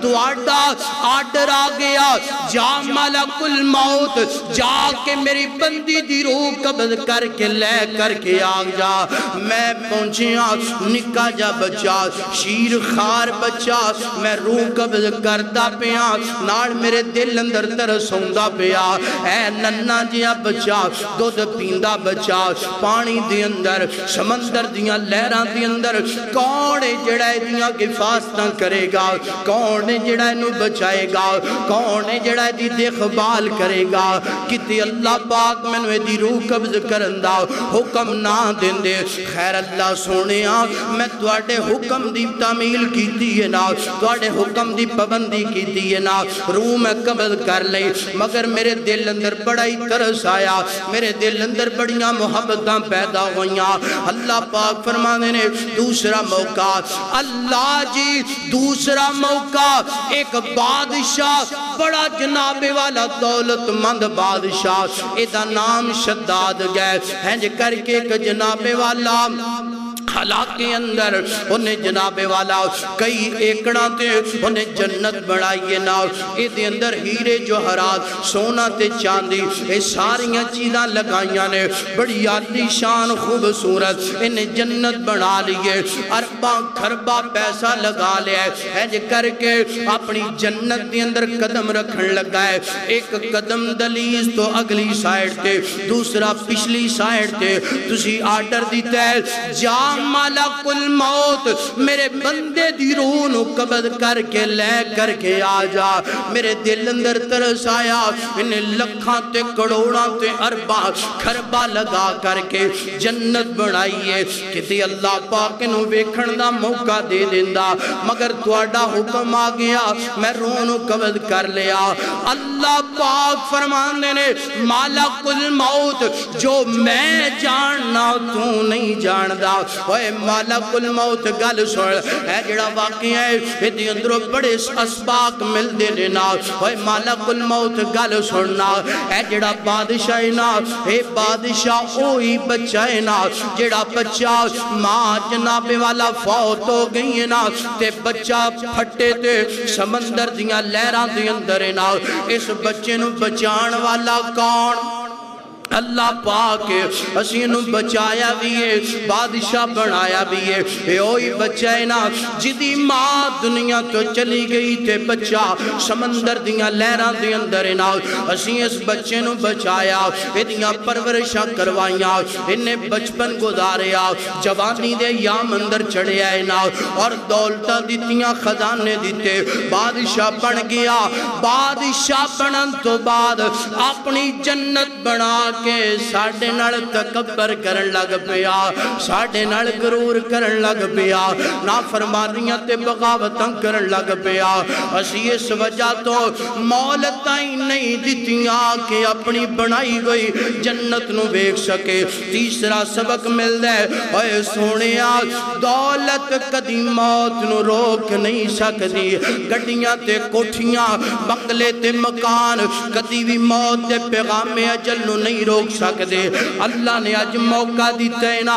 تو آڈر آ گیا جا ملک الموت جا کے میری بندی دی روح قبض کر کے لے کر کے آگ جا میں پہنچیا نکا جا بچہ شیر خار بچہ میں روح قبض کرتا پیا نال میرے دل اندر اندر سوندا پیا اے ننا جیا بچہ دودھ پیندا بچہ پانی دے اندر سمندر دیاں لہراں دے اندر کون ہے جڑا ایدیاں حفاظتاں کرے گا کون ہے جڑا اینو بچائے گا کون ہے جڑا ایدی دیکھبھال کرے گا کتے اللہ پاک مینوں ایدی روح قبض کرن دا حکم نہ دیندے خیر اللہ سونیا میں تواڈے حکم دی تعمیل کیتی ہے نا تواڈے حکم دی پابندی کیتی ہے نا روح میں قبض کر لئی مگر میرے دل اندر بڑا ہی ترس آیا میرے دل اندر بڑیاں محبتاں پیدا ہوئیاں اللہ پاک فرمانے نے دوسرا موقع اللہ جی دوسرا موقع ایک بادشاہ بڑا جناب والا دولت مند بادشاہ ایدہ نام شداد گئے ہیں جے کر کے ایک جناب والا حالات کے اندر انہیں جناب والا کئی ایکڑاں تے انہیں جنت بڑھائیے نا ایدے اندر ہیرے جوہرات سونا تے چاندی اے ساریاں چیزاں لگائیاں نے بڑی عالی شان خوبصورت انہیں جنت بنا لیے ارباں کھربا پیسہ لگا لیا ہے جے کر کے اپنی جنت دے اندر قدم رکھن لگا ہے ایک قدم دلیز تو اگلی سائٹ تے دوسرا پچھلی سائٹ تے تسی آرڈر دیتا ہے جا ملک الموت میرے بندے دی روح نو قبض کر کے لے کر کے آجا میرے دل اندر ترس آیا انہیں لکھاں تے کروڑاں تے ارباں کھربا لگا کر کے جنت بنائیے کہتے اللہ پاک انہوں ویکھن دا موقع دے دیندہ مگر تواڈا حکم آ گیا میں روح نو قبض کر لیا اللہ پاک فرمانے نے مالک الموت جو میں جاننا تو نہیں جاندہ اوے مالک الموت گل سن اے جڑا واقعی ہے ایدی اندروں بڑے اسباق مل دے لینا اوے مالک الموت گل سننا اے جڑا بادشاہ نا اے بادشاہ اوہی بچہ نا جڑا بچہ ماں جناب والا فوت ہو گئی نا تے بچہ پھٹے تے سمندر دیاں لہران دے اندر نا اس بچے نو بچان والا کون اللہ پاک اسی انہوں بچایا بھی ہے بادشاہ بنایا بھی ہے اے اوہی بچہ ہے نا جدی ماں دنیا تو چلی گئی تے بچہ سمندر دیاں لہران دے اندر نا اسی اس بچے نو بچایا ادیاں پرورشاں کروائیاں انہیں بچپن گزاریا جوانی دے یام اندر چڑھے آئے نا اور دولتہ دیتیاں خزانے دیتے بادشاہ بن گیا بادشاہ بنن تو بعد اپنی جنت بنا کے ساڑھے نال تکبر کرن لگ پیا ساڑھے نال غرور کرن لگ پیا نافرمانیاں تے بغاوتاں کرن لگ پیا اسی اس وجہ تو مولتائیں نہیں دیتیاں کہ اپنی بنائی گئی جنت نو بیک سکے تیسرا سبق مل دے اے سونیا دولت کدی موت نو روک نہیں سکتی گڑیاں تے کوٹھیاں بنگلے تے مکان کدی بھی موت تے پیغام اجل نو نہیں روک سکتے اللہ نے آج موقع دیتے نا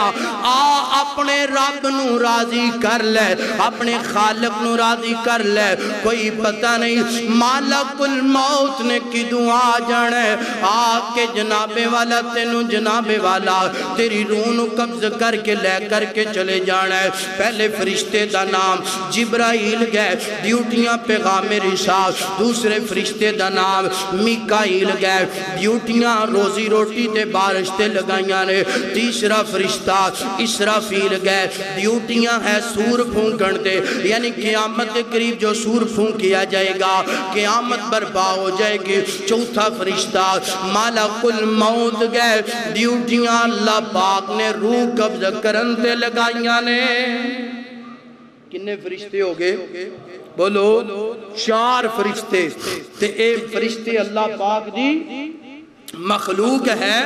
اپنے رب نو راضی کر لے اپنے خالق نو راضی کر لے کوئی پتہ نہیں مالک الموت نے کی دعا جانے آکے جناب والا تینو جناب والا تیری روح نو قبض کر کے لے کر کے چلے جانے پہلے فرشتے دا نام جبرائیل گئے ڈیوٹیاں پیغام رسالت دوسرے فرشتے دا نام میکائیل گئے ڈیوٹیاں روزی روٹی تے بارش تے لگائیاں نے تیسرا فرشتہ اسرافیل گئے ڈیوٹیاں ہے سور پھونکن تے یعنی قیامت قریب جو سور پھونک کیا جائے گا قیامت برپا ہو جائے گی چوتھا فرشتہ مالک الموت گئے ڈیوٹیاں اللہ پاک نے روح قبض کرن تے لگائیاں نے کنے فرشتے ہو گئے بولو 4 فرشتے تے ایک فرشتے اللہ پاک دی مخلوق ہے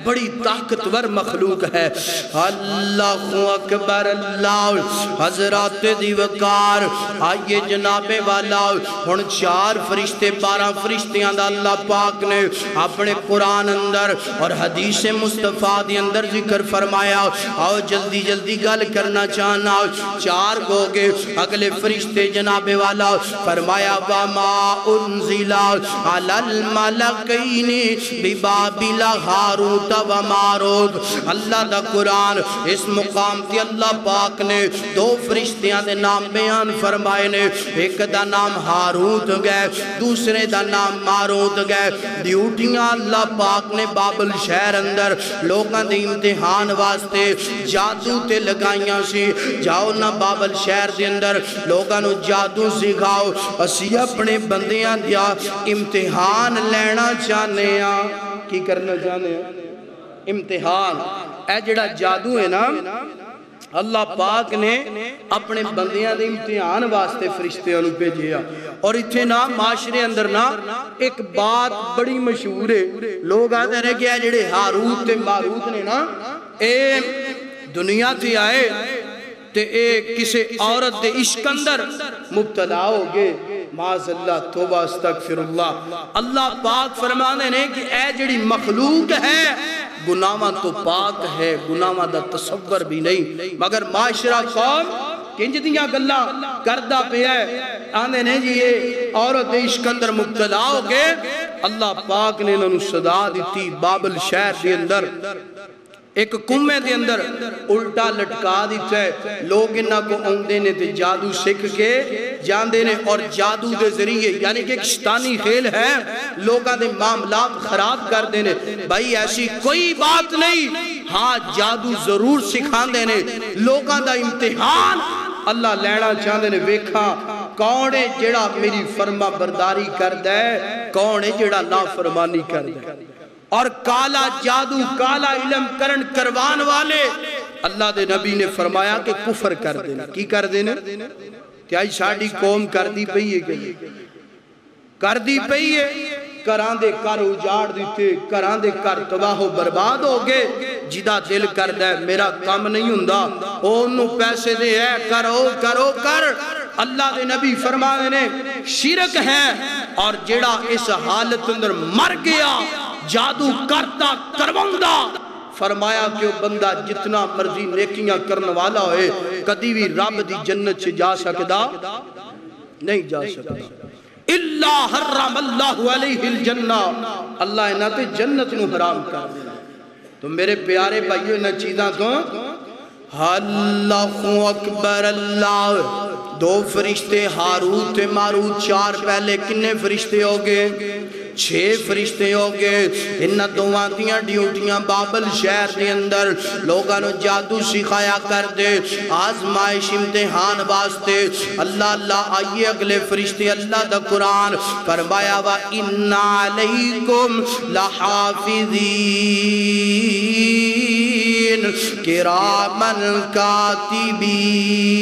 بڑی طاقتور مخلوق ہے اللہ اکبر اللہ حضرات دی وقار آئیے جناب والا ہن 4 فرشتے 12 فرشتیاں دا اللہ پاک نے اپنے قرآن اندر اور حدیث مصطفیٰ دی اندر ذکر فرمایا آؤ جلدی جلدی گل کرنا چاہنا 4 گو گے اگلے فرشتے جناب والا فرمایا وَمَا أُنزِلَ عَلَى الْمَلَكَيْنِ ببابل ہاروت و ماروت۔ اللہ دا قرآن اس مقام تے اللہ پاک نے دو فرشتیاں دے نام بیان فرمائے نے، ایک دا نام ہاروت گئے، دوسرے دا نام ماروت گئے۔ ڈیوٹیاں اللہ پاک نے بابل شہر اندر لوگاں دے امتحان واسطے جادو تے لگائیاں سی، جاؤ نہ بابل شہر دے اندر لوگاں نو جادو سکھاؤ، اسی اپنے بندیاں دیا امتحان لینا چاہنے ہیں۔ کی کرنا چاہنے ہیں؟ امتحان۔ اے جڑا جادو ہے نا، اللہ پاک نے اپنے بندیاں دے امتحان واسطے فرشتے انہوں بھیجیا۔ اور اتھے نا معاشرے اندر نا ایک بات بڑی مشہور ہے، لوگ آتے رہے کہ اے جڑے ہاروت تے ماروت نے نا، اے دنیا تھی آئے تے اے کسے عورت دے عشق اندر مبتلا ہو گئے، معاذ اللہ، توبہ استغفر اللہ۔ اللہ پاک فرمانے نے کہ اے جڑی مخلوق ہے گناہاں تو پاک ہے، گناہاں دا تصور بھی نہیں، مگر معاشرہ قوم کنج دیاں گلاں کردہ پہ ہے، آنے نے جی یہ عورت عشق اندر مبتلا ہو گئے۔ اللہ پاک نے انہوں صدا دیتی بابل شہر دے اندر ایک کنویں دے اندر الٹا لٹکا دیتا ہے، لوگ انہاں کو اوندے نے تے جادو سکھ کے جاندے نے، اور جادو دے ذریعے یعنی کہ ایک شیطانی کھیل ہے، لوگاں دے معاملات خراب کر دینے۔ بھائی ایسی کوئی بات نہیں، ہاں جادو ضرور سکھاندے نے، لوگاں دا امتحان اللہ لینا چاہندے نے۔ ویکھا کون ہے جڑا میری فرما برداری کر دے، کون ہے جڑا نافرمانی کر دے۔ اور کالا جادو، کالا علم کرن کروان والے اللہ دے نبی نے فرمایا کہ کفر کر دینا۔ کی کر دینا؟ تیائی ساڑھی قوم کر دی پئی ہے کہ کر دی پئی ہے، کران دے کر اجاڑ دیتے، کران دے کر تباہ و برباد ہو گئے۔ جدہ دل کر دے میرا کام نہیں ہوندا، انہوں پیسے دے ہے، کرو کرو کر۔ اللہ دے نبی فرمانے نے شرک ہے، اور جیڑا اس حالت اندر مر گیا جادو کرتا کروندہ، فرمایا کہ وہ بندہ جتنا مرضی نیکیاں کرنے والا ہوئے کدی بھی رب دی جنت سے جا سکتا نہیں جا سکتا۔ اللہ حرم اللہ علیہ الجنہ، اللہ انہاں تے جنت نو حرام کر دینا۔ تو میرے پیارے بھائیو انہاں چیزاں تو اللہ اکبر اللہ۔ دو فرشتے ہاروت ماروت، چار پہلے کنے فرشتے ہو گئے؟ 6 فرشتے ہو گئے۔ انہاں دوہاں دیاں ڈیوٹیاں بابل شہر دے اندر لوگاں نو جادو سکھایا کر دے، آزمائش امتحان واسطے۔ اللہ اللہ آئیے اگلے فرشتے اللہ دا قرآن فرمایا وَإِنَّ عَلَيْكُمْ لَحَافِظِينَ کِرَامًا کاتبین۔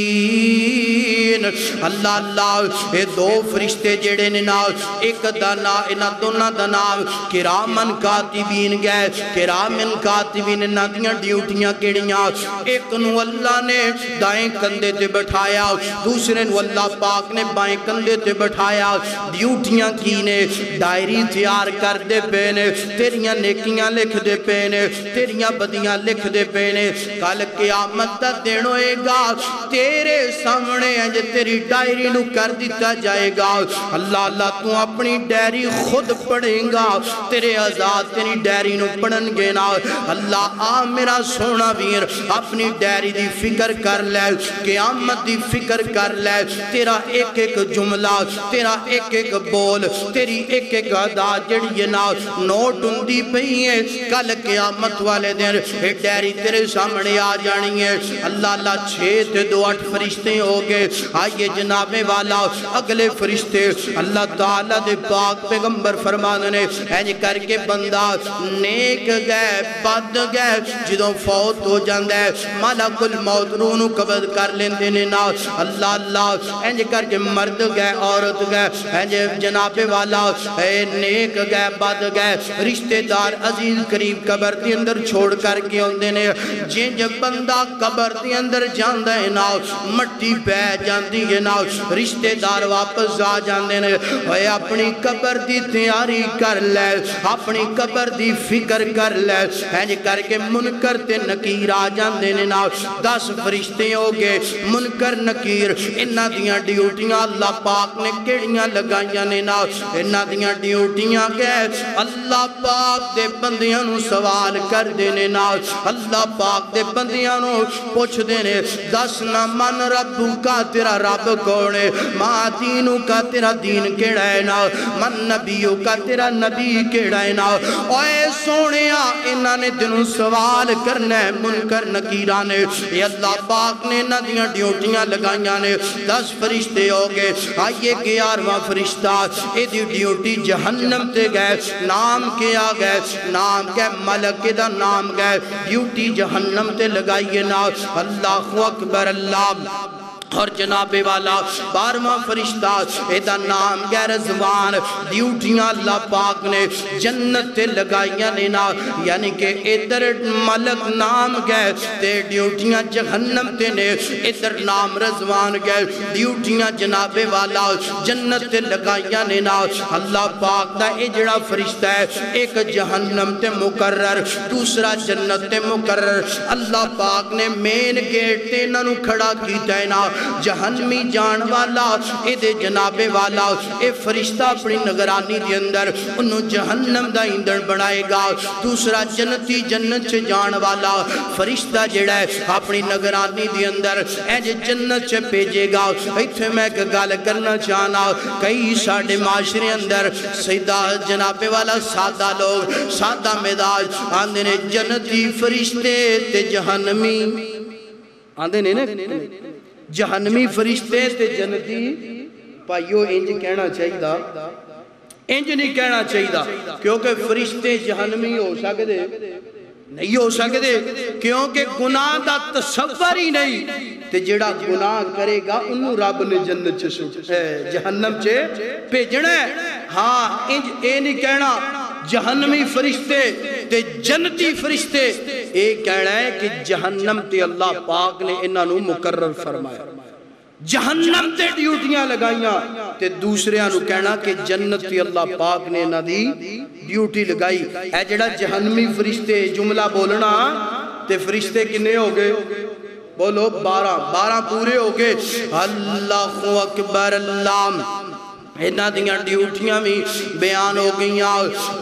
اللہ اللہ اے دو فرشتے جڑے نے نام، ایک دانا انہاں دونوں دا نام کرامن کاتبین گئے۔ کرامن کاتبین انہاں دیاں ڈیوٹیاں کیڑیاں؟ ایک نو اللہ نے دائیں کندھے تے بٹھایا، دوسرے نو اللہ پاک نے بائیں کندھے تے بٹھایا۔ ڈیوٹیاں کی نے؟ ڈائری تیار کر دے پینے، تیریاں نیکیاں لکھ دے پینے، تیریاں بدیاں لکھ دے پینے۔ کل قیامت دا دن ہوئے گا، تیرے سامنے انج تیری ڈائری نو کر دیتا جائے گا۔ اللہ اللہ تو اپنی ڈائری خود پڑھیں گا، تیرے آزاد تیری ڈائری نو پڑھن گے نا۔ اللہ آ میرا سونا ویر اپنی ڈائری دی فکر کر لے، قیامت دی فکر کر لے، تیرا ایک ایک جملہ، تیرا ایک ایک بول، تیری ایک ایک ادا جڑی نا نوٹ اندی پہی ہے۔ کل قیامت والے دن ڈائری تیرے سامنے آ جانی ہے۔ اللہ اللہ 6 تے 2 8 فرشتے ہو گئے۔ آئیے جناب والا اگلے فرشتے اللہ تعالیٰ دے پاک پیغمبر فرمانے نے اینج کر کے بندہ نیک گئے بد گئے جدوں فوت ہو جاندے ملک الموت رونو قبض کر لیندے نے نا۔ اللہ اللہ اینج کر کے مرد گئے عورت گئے، اینج جناب والا نیک گئے بد گئے، رشتہ دار عزیز قریب قبر دی اندر چھوڑ کر کے ہوندے نے۔ جن بندہ قبر دی اندر جاندے نا مٹی پہ جاندی آندی ہے نا رشتے دار واپس آ جاندے نے اوے اپنی قبر دی تیاری کر لے اپنی قبر دی فکر کر لے ہنج کر کے منکر تے نکیر آ جاندے نے نا 10 فرشتے ہو گئے منکر نکیر انہاں دیاں ڈیوٹیاں اللہ پاک نے کیڑیاں لگائیاں نے نا انہاں دیاں ڈیوٹیاں کہ اللہ پاک دے بندیاں نو سوال کر دینے نا اللہ پاک دے بندیاں نو پوچھ دینے دس نہ من ربو کا تیرا رب کونے ماں دینو کا تیرا دین کیڑا ہے نا من نبیو کا تیرا نبی کیڑا ہے نا اوے سونیا انہاں نے دنوں سوال کرنا ہے منکر نکیرانے یہ اللہ پاک نے نہ دیاں ڈیوٹیاں لگائیاں نے 10 فرشتے ہو گئے آئیے 11واں فرشتہ اے دی ڈیوٹی جہنم تے گئے نام کیا گئے نام گئے ملک دا نام گئے ڈیوٹی جہنم تے لگائیے نا اللہ اکبر اللہ اور جناب والا 12واں فرشتہ ایدہ نام گئے رضوان ڈیوٹیاں اللہ پاک نے جنت تے لگائیاں لینا یعنی کہ ادھر ملک نام گئے تے ڈیوٹیاں جہنم تے نے ادھر نام رضوان گئے ڈیوٹیاں جناب والا جنت تے لگائیاں لینا اللہ پاک دا اجڑا فرشتہ ہے ایک جہنم تے مقرر دوسرا جنت تے مقرر اللہ پاک نے مین گیٹ تے انہوں کھڑا کیتا ہے نا جہنمی جان والا اے دے جناب والا اے فرشتہ اپنی نگرانی دے اندر انہوں جہنم دا ایندھن بنائے گا دوسرا جنتی جنت سے جان والا فرشتہ جڑا ہے اپنی نگرانی دے اندر اے جنت سے پیجے گا ایتھے میں گال کرنا چاہنا کئی ساڑھے معاشرے اندر سیدہ جناب والا سادہ لوگ سادہ مزاج آندھے نے جنتی فرشتے تے جہنمی آندھے نے جہنمی فرشتے تے جنتی پائیو انج کہنا چاہیے دا انج نہیں کہنا چاہیے دا کیونکہ فرشتے جہنمی ہو سکتے نہیں ہو سکتے کیونکہ گناہ دا تصور ہی نہیں تے جڑا گناہ کرے گا انہوں رب نے جنت جہنم چے بھیجنا ہے ہاں انج اے نہیں کہنا جہنمی فرشتے تے جنتی فرشتے ایک کہنا ہے کہ جہنم تے اللہ پاک نے انہوں مقرر فرمایا جہنم تے ڈیوٹیاں لگائیاں تے دوسرے انہوں کہنا کہ جنت تے اللہ پاک نے انہوں دی ڈیوٹی لگائی اے جڑا جہنمی فرشتے جملہ بولنا تے فرشتے کنے ہو گئے بولو 12 پورے ہو گئے اللہ اکبر اللہ اینا دیاں ڈیوٹیاں بھی بیان ہو گئیاں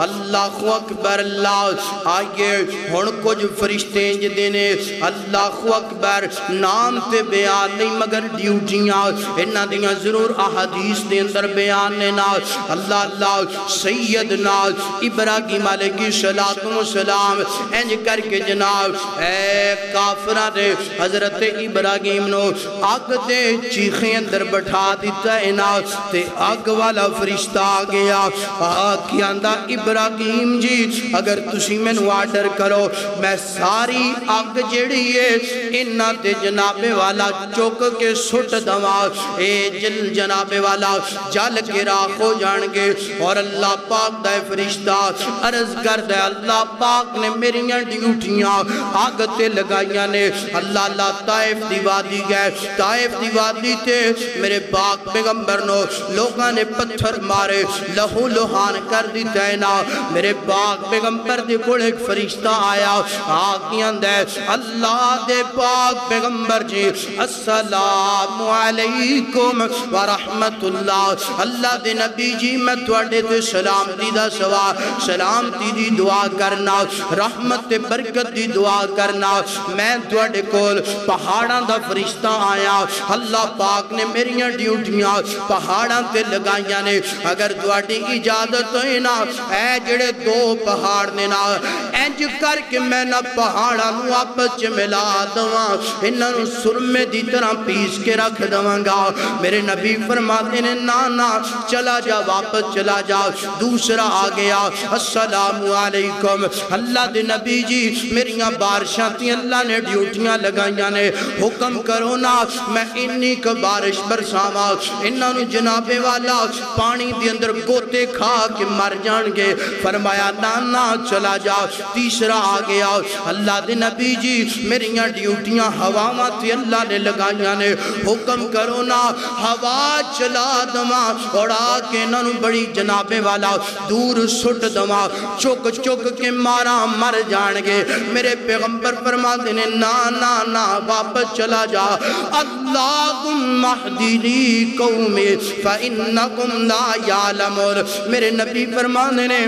اللہ اکبر اللہ آئیے ہن کچھ فرشتے انج دینے اللہ اکبر نام تے بیان نہیں مگر ڈیوٹیاں اینا دیاں ضرور احادیث دے اندر بیان نے نا اللہ سیدنا ابراہیم علیہ السلام انج کر کے جناب اے کافرہ دے حضرت ابراہیم نو آگ دے چیخیں اندر بٹھا دیتا ہے نا تے آگ والا فرشتہ آ گیا آکھی آندہ ابراہیم جی اگر تسی میں نو آرڈر کرو میں ساری آگ جڑی ہے انہاں تے جناب والا چوک کے سٹ دوا اے جناب والا جل کے راہ ہو جانگے اور اللہ پاک دے فرشتہ عرض کر دے اللہ پاک نے میری ڈیوٹیاں آگ تے لگائیاں نے اللہ طائف دی وادی گئے طائف دی وادی تے میرے پاک پیغمبر نو لوگاں نے پتھر مارے لہو لوہان کر دی دینا میرے پاک پیغمبر دے کوڑ ایک فرشتہ آیا آگیاں دے اللہ دے پاک پیغمبر جی السلام علیکم ورحمت اللہ اللہ دے نبی جی میں توڑے تے سلامتی دا سوا سلامتی دی دعا کرنا رحمت تے برکت دی دعا کرنا میں توڑے کول پہاڑاں دا فرشتہ آیا اللہ پاک نے میریاں ڈیوٹیاں پہاڑاں تے لگائیاں نے اگر دوڑی اجازت ہوئی نا اے جڑے 2 پہاڑ نے نا انج کر کے میں نا پہاڑاں نو آپس ملا دواں انہوں سرمے دی طرح پیس کے رکھ دواں گا میرے نبی فرماتے نے نا چلا جا واپس چلا جا دوسرا آ گیا السلام علیکم اللہ دے نبی جی میریاں بارشاں تھی اللہ نے ڈیوٹیاں لگائیاں نے حکم کرو نا میں انی کو بارش برساواں انہوں جناب والا پانی دی اندر گوتے کھا کے مر جان گے فرمایا نانا چلا جا تیسرا آ گیا اللہ دے نبی جی میریاں ڈیوٹیاں ہواواں تے اللہ نے لگائیاں نے حکم کرو نا ہوا چلا دما اڑا کے انہوں بڑی جنابے والا دور سٹ دما چک چک کے مارا مر جان گے پیغمبر فرما دینے نا نا نا واپس چلا جا اللہم اہدنی قومی فإنکم لا یعلمون میرے نبی فرما دینے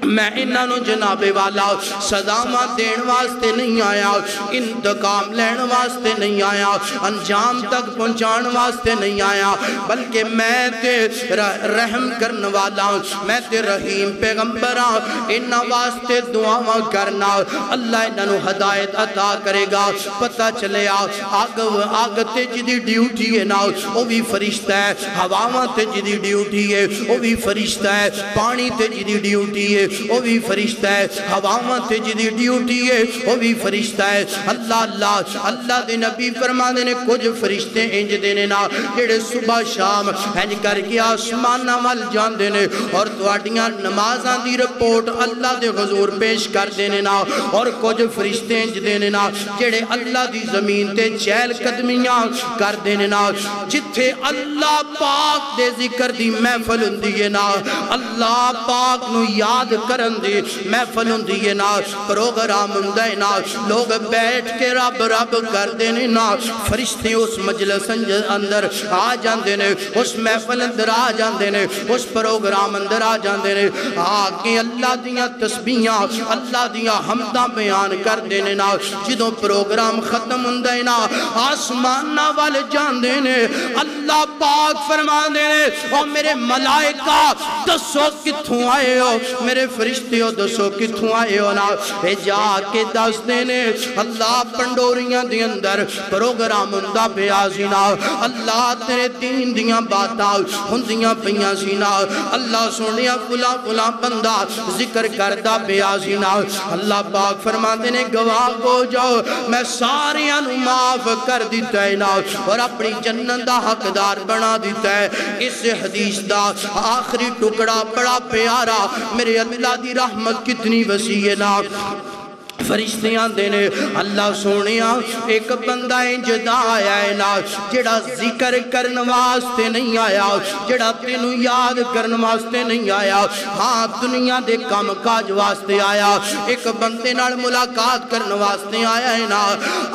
میں انہوں جنابے والا صدامہ دین واسطے نہیں آیا انتقام لین واسطے نہیں آیا انجام تک پہنچان واسطے نہیں آیا بلکہ میں تے رحم کرنے والا میں تے رحیم پیغمبراں انہاں واسطے دعاواں کرنا اللہ انہوں ہدایت عطا کرے گا پتہ چلے آگ تے جدی ڈیوٹی ہے نا وہ بھی فرشتہ ہے ہواواں تے جدی ڈیوٹی ہے وہ بھی فرشتہ ہے پانی تے جدی ڈیوٹی ہے وہ بھی فرشتہ ہے ہواواں تے جدی ڈیوٹی ہے وہ بھی فرشتہ ہے اللہ دے نبی فرما دینے کچھ فرشتے انج دینے نا جڑے صبح شام انج کر کے آسمان وال جان دینے اور تواڈیاں نمازاں دی رپورٹ اللہ دے حضور پیش کر دینے نا اور کچھ فرشتے انج دینے نا جڑے اللہ دی زمین تے چہل قدمیاں کر دینے نا جتھے اللہ پاک دے ذکر دی محفل ہوندی ہے نا اللہ پاک نو یاد کرن دی محفل ہوندی ہے نا پروگرام ہوندا ہے نا لوگ بیٹھ کے رب رب کر دینے نا فرشتے اس مجلس اندر آ جاندے نے اس محفل اندر آ جاندے نے اس پروگرام اندر آ جاندے نے آکے اللہ دیاں تسبیحاں اللہ دیاں حمداں بیان کر دینے نا جدوں پروگرام ختم ہوندے نا آسماناں وال جاندے نے اللہ پاک فرما دینے او میرے ملائکہ دسو کتھوں آئے ہو میرے فرشتے ہو دسو کتھوں آئے ہو نا اے جا کے دس دینے اللہ پنڈوریاں دی اندر پروگرام ہندہ پہ آزینا اللہ تیرے دین دیاں باتا ہندیاں پیاں سینا اللہ سنیا فلا فلا بندہ ذکر کردہ پہ آزینا اللہ پاک فرما دینے گواہ کو جاؤ میں ساریاں نو معاف کر دیتا ہے نا اور اپنی جنت دا حقدار بنا دیتا ہے اس حدیث دا آخری ٹکڑا بڑا پیارا میرے اللہ دی رحمت کتنی وسیع ہے نا فرشتیاں دینے اللہ سونیاں ایک بندہ انجدہ آیا ہے نا جڑا ذکر کرن واسطے نہیں آیا جڑا تینوں یاد کرن واسطے نہیں آیا ہاں دنیا دے کام کاج واسطے آیا ایک بندے نال ملاقات کرن واسطے آیا ہے نا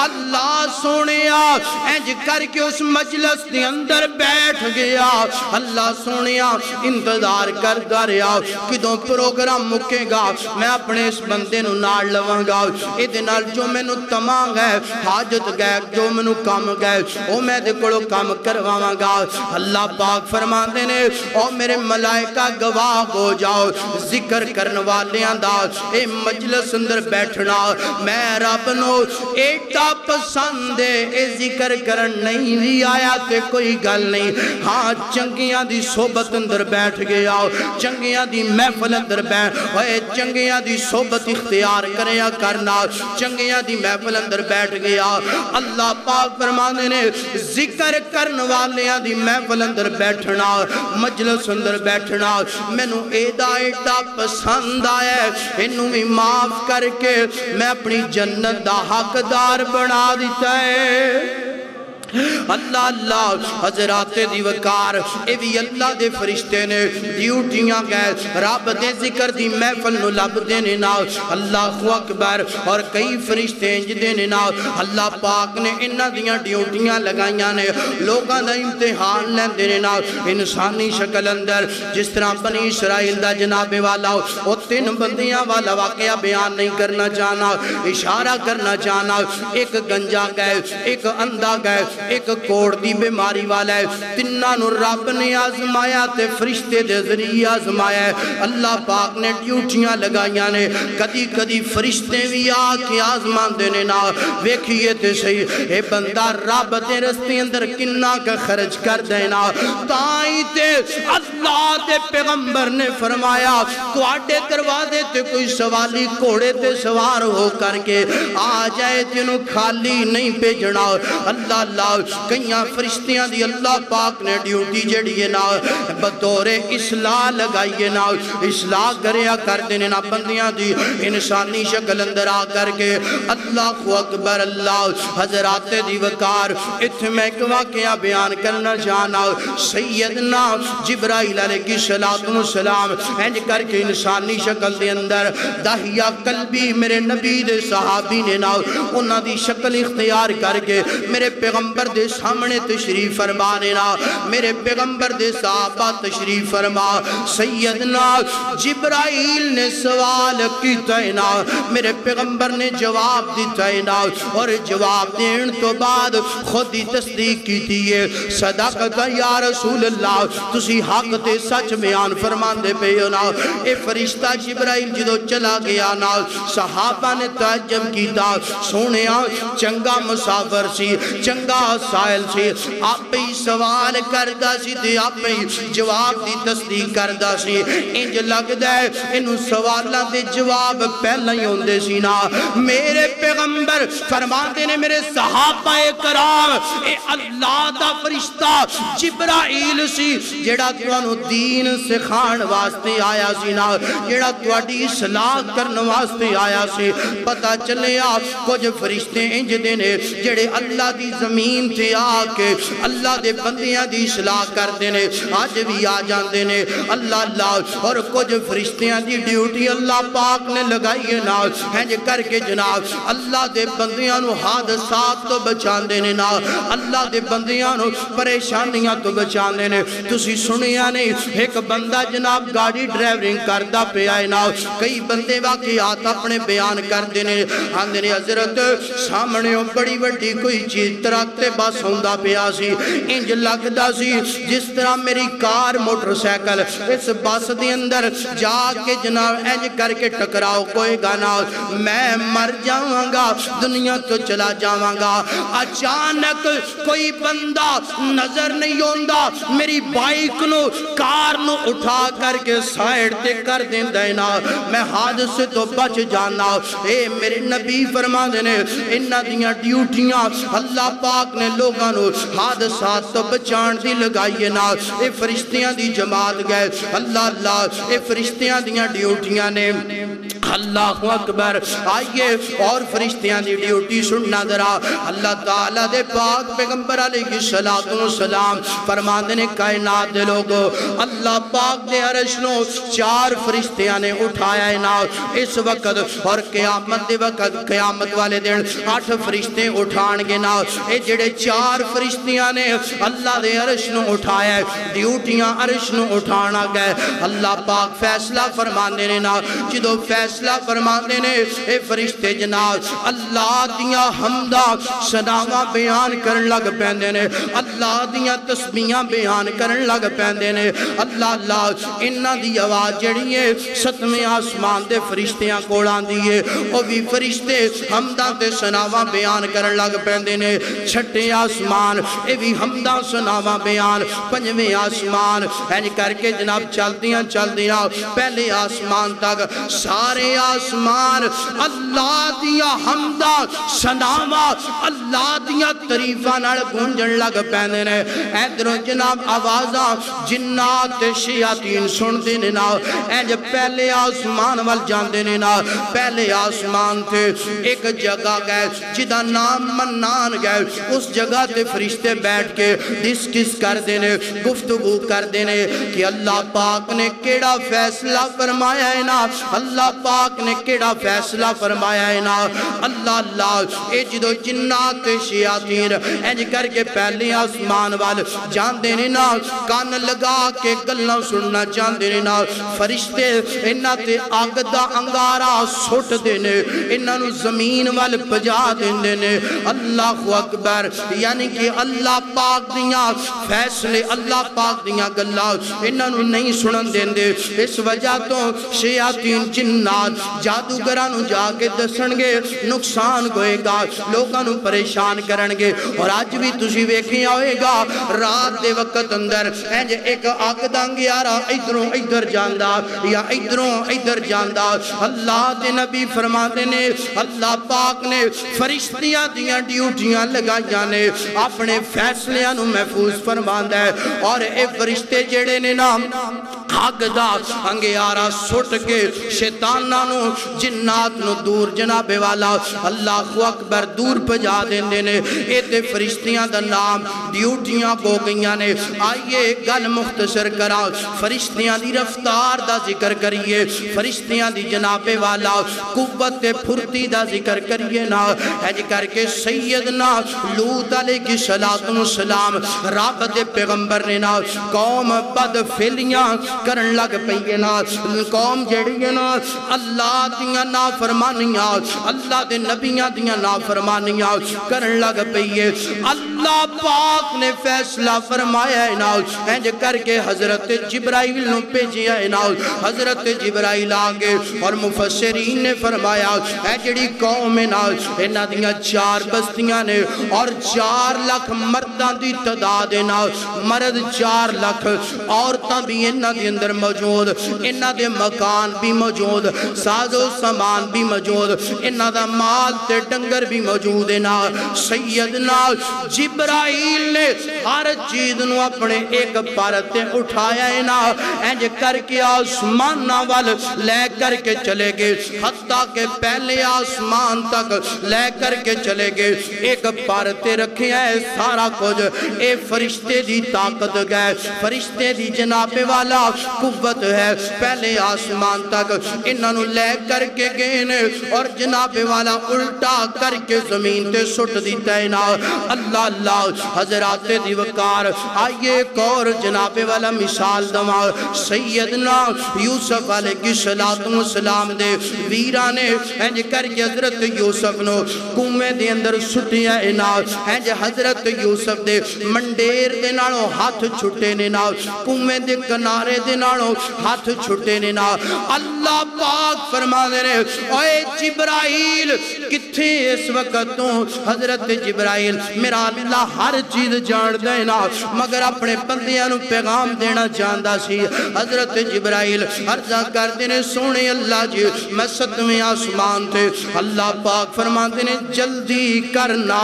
اللہ سونیاں انج کر کے اس مجلس دے اندر بیٹھ گیا اللہ سونیاں انتظار کر رہا کدوں پروگرام مکے گا میں اپنے اس بندے نو نال لواں گا ادنال جو میں نو تمام گئے حاجت گئے جو میں نو کام گئے او میں دے کڑو کام کرواں گا اللہ پاک فرما دینے او میرے ملائکہ گواہ ہو جاؤ ذکر کرن والے انداز اے مجلس اندر بیٹھنا میں رب نو ایٹا پسندے اے ذکر کرن نہیں بھی آیا تے کوئی گل نہیں ہاں چنگیاں دی صحبت اندر بیٹھ گیا چنگیاں دی محفل اندر بیٹھ اے چنگیاں دی صحبت اختیار کریا کرنا چنگیاں دی محفل اندر بیٹھ گیا اللہ پاک فرمانے نے ذکر کرن والیاں دی محفل اندر بیٹھنا مجلس اندر بیٹھنا میں نو ایڈا پسند آیا انہوں میں معاف کر کے میں اپنی جنت دا حقدار بنا دیتا ہے اللہ اللہ حضرات دی وقار اے بھی اللہ دے فرشتے نے ڈیوٹیاں گئے رب دے ذکر دی محفل نو لب دینے نا اللہ اکبر اور کئی فرشتے انج دینے نا اللہ پاک نے انہ دیاں ڈیوٹیاں لگائیاں نے لوگاں دا امتحان لین دینے نا انسانی شکل اندر جس طرح بنی اسرائیل دا جناب والا وہ 3 بندیاں والا واقعہ بیان نہیں کرنا چاہنا اشارہ کرنا چاہنا ایک گنجا گئے ایک اندھا گئے ایک کوڑ دی بیماری والا ہے تنہاں نو رب نے آزمایا تے فرشتے دے ذریعے آزمایا ہے اللہ پاک نے ڈیوٹیاں لگائیاں نے کدی کدی فرشتے بھی آکے آزمان دینے نا ویکھئے تے صحیح اے بندہ رب دے رستے اندر کنہ کا خرچ کر دینا تائیں تے اللہ دے پیغمبر نے فرمایا تو آڈے دروازے تے کوئی سوالی کوڑے تے سوار ہو کر کے آ جائے تینوں خالی نہیں پیجنا اللہ اللہ کئیاں فرشتیاں دی اللہ پاک نے ڈیوٹی جڑی ہے نا بطور اصلاح لگائیے نا اصلاح کریا کر دینے نا بندیاں دی انسانی شکل اندر آ کر کے اللہ اکبر اللہ حضرات دی وقار اتھ میں ایک واقعہ بیان کرنا چاہنا سیدنا جبرائیل علیہ السلام اینج کر کے انسانی شکل دے اندر داہیہ قلبی میرے نبی دے صحابی نے نا انہاں دی شکل اختیار کر کے میرے پیغمبر دے سامنے تشریف فرمانے نا میرے پیغمبر دے صحابہ تشریف فرما سیدنا جبرائیل نے سوال کیتا ہے نا میرے پیغمبر نے جواب دیتا ہے نا اور جواب دین تو بعد خود ہی تصدیق کی تیئے صدقت یا رسول اللہ تسی حق تے سچ بیان فرمان دے پہ نا اے فرشتہ جبرائیل جدو چلا گیا نا صحابہ نے تعجب کیتا سونیا چنگا مسافر سی چنگا سائل سی آپ ہی سوال کردہ سی تے آپ ہی جواب دی تصدیق کردہ سی انج لگ دے انہوں سوالہ دے جواب پہلے ہی ہوندے سی نا میرے پیغمبر فرماتے نے میرے صحابہ کرام اے اللہ دا فرشتہ جبرائیل سی جڑا توانو دین سکھان واسطے آیا سی نا جڑا تواڈی اصلاح کرن واسطے آیا سی پتہ چلے آپ کچھ فرشتے انج دینے جڑے اللہ دی زمین تے آ کے اللہ دے بندیاں دی اصلاح کر دینے آج بھی آ جان دینے اللہ اللہ اور کچھ فرشتیاں دی ڈیوٹی اللہ پاک نے لگائی نا ہنج کر کے جناب اللہ دے بندیاں نو حادثات تو بچان دینے نا اللہ دے بندیاں نو پریشانیاں تو بچان دینے تسی سنیا نہیں ایک بندہ جناب گاڑی ڈرائیورنگ کردہ پہ آئے نا کئی بندے واقعات اپنے بیان کر دینے آندھنے حضرت سامنے بڑی بڑی کوئی چیز تراکتے باس ہوندہ پہ آسی انج لگدہ سی جس طرح میری کار موٹر سیکل اس باس دے اندر جا کے جناب انج کر کے ٹکراؤ کوئی گانا میں مر جاؤں گا دنیا تو چلا جاؤں گا اچانک کوئی بندہ نظر نہیں ہوندہ میری بائک نو کار نو اٹھا کر کے سائیڈ تے کر دیں دینا میں حادثے تو بچ جانا اے میرے نبی فرما دینے انہا دیاں ڈیوٹیاں اللہ پاک نے لوگاں نو حادثات تو بچان دی لگائیے نا اے فرشتیاں دی جماعت گئے اللہ اللہ اے فرشتیاں دیاں ڈیوٹیاں نے اللہ اکبر آئیے اور فرشتیاں دی ڈیوٹی سننا درا اللہ تعالیٰ دے پاک پیغمبر علیہ السلام فرمان دینے کائنات دے لوگو اللہ پاک دے عرشنوں 4 فرشتیاں نے اٹھایا ہے نا اس وقت اور قیامت دے وقت قیامت والے دن 8 فرشتے اٹھان گے نا اے جڑے 4 فرشتیاں نے اللہ دے عرشنوں اٹھایا ہے ڈیوٹیاں عرشنوں اٹھانا گئے اللہ پاک فیصلہ فرمان دینے نا جدو فیصلہ فرمان دینے اے فرشتے جناب اللہ دیاں حمدہ صداوہ بیان کرن لگ پیندے نے اللہ دیاں تسبیحاں بیان کرن لگ پیندے نے اللہ اللہ انہاں دی آواز جڑی ہے 7ویں آسمان دے فرشتیاں کوڑان دیئے او بھی فرشتے حمدہ تے صداوہ بیان کرن لگ پیندے نے 6ٹھے آسمان اے بھی حمدہ صداوہ بیان 5ویں آسمان اینج کر کے جناب چل دیاں پہلے آسمان تک سارے آسمان اللہ دیا حمدہ صداوہ اللہ دیا تعریفاں نال گونجن لگ پیندے نے ادھروں جناب آوازاں جنات شیاطین سن دینے نا اینج پہلے آسمان وال جاندے نے نا پہلے آسمان تھے ایک جگہ گئے جدا نام منان گئے اس جگہ تے فرشتے بیٹھ کے ڈسکس کر دینے گفتگو کر دینے کہ اللہ پاک نے کیڑا فیصلہ فرمایا ہے نا اللہ پاک نے کیڑا فیصلہ فرمایا ہے نا اللہ اللہ اے جدو جنات شیاطین اینج کر کے پہلے آسمان وال جان دینے نا کان لگا کے گلنا سننا جان دینے نا فرشتے انہاں تے آگ دا انگارہ سوٹ دینے انہاں نو زمین وال پجا دینے اللہ اکبر یعنی کہ اللہ پاک دیاں فیصلے اللہ پاک دیاں گلہ انہاں نو نہیں سنن دیندے اس وجہ تو شیاطین جنات نال جادوگراں نو جا کے دسن گے نقصان ہوئے گا لوگاں نو پریشان کرن گے اور اج بھی تسی ویکھیا ہوئے گا رات دے وقت اندر انج ایک اگ دا انگیارا ادھروں ادھر جاندا یا ادھروں ادھر جاندا اللہ دے نبی فرماتے نے اللہ پاک نے فرشتیاں دیاں ڈیوٹیاں لگائیاں نے اپنے فیصلیاں نو محفوظ فرماندا ہے اور اے فرشتے جڑے نے نام اگ دا انگیارا سٹ کے شیطاناں نو جنات نو دور جناب والا اللہ اکبر دور پجا دیندے نے اے تے فرشتیاں دا نام ڈیوٹیاں کو گئیاں نے آئیے گل مختصر کرا فرشتیاں دی رفتار دا ذکر کریے فرشتیاں دی جناب والا قوت پھرتی دا ذکر کریے نا ایج کر کے سیدنا لوط علیہ السلام رب دے پیغمبر نے نا قوم بد فعلیاں کرن لگ پئیے نا قوم جڑی ہے نا اللہ دیاں نافرمانیاں اللہ دے نبیاں دیاں نافرمانیاں کرن لگ پئیے اللہ پاک نے فیصلہ فرمایا ہے نا انج کر کے حضرت جبرائیل نو بھیجیا ہے نا حضرت جبرائیل آگے اور مفسرین نے فرمایا اے جڑی قوم ہے نا انہاں دیاں 4 بستیاں نے اور 4 لاکھ مرداں دی تعداد ہے نا مرد 4 لاکھ عورتاں بھی انہاں دے اندر موجود انہاں دے مکان بھی موجود ساز و سامان بھی موجود انہاں دا مال تے ڈنگر بھی موجود ہے نا سیدنا جبرائیل نے ہر چیز نو اپنے ایک پارتے اٹھایا ہے نا انج کر کے آسمانہ وال لے کر کے چلے گئے حتیٰ کہ پہلے آسمان تک لے کر کے چلے گئے ایک پارتے رکھے ہیں سارا کچھ اے فرشتے دی طاقت گئے فرشتے دی جناب والا قوت ہے پہلے آسمان تک انہوں لے کر کے گئے اور جناب والا الٹا کر کے زمین تے سٹ دیتا ہے نا اللہ اللہ حضرات دی وقار آئیے ایک اور جناب والا مثال دما سیدنا یوسف علیہ السلام دے ویرانے انج کر کے حضرت یوسف نو کنویں دے اندر سٹیا ہے نا انج حضرت یوسف دے منڈیر دے نالوں ہاتھ چھٹے نے نا کنویں دے کنارے دے نالوں ہاتھ چھٹے نے نا اللہ پاک فرما دے رہے اے جبرائیل کتھے اس وقت تو حضرت جبرائیل میرا اللہ ہر چیز جان دے نا مگر اپنے بندیاں نو پیغام دینا چاہندا سی حضرت جبرائیل عرضہ کر دینے سونے اللہ جی میں 7ویں آسمان تھے اللہ پاک فرما دینے جلدی کرنا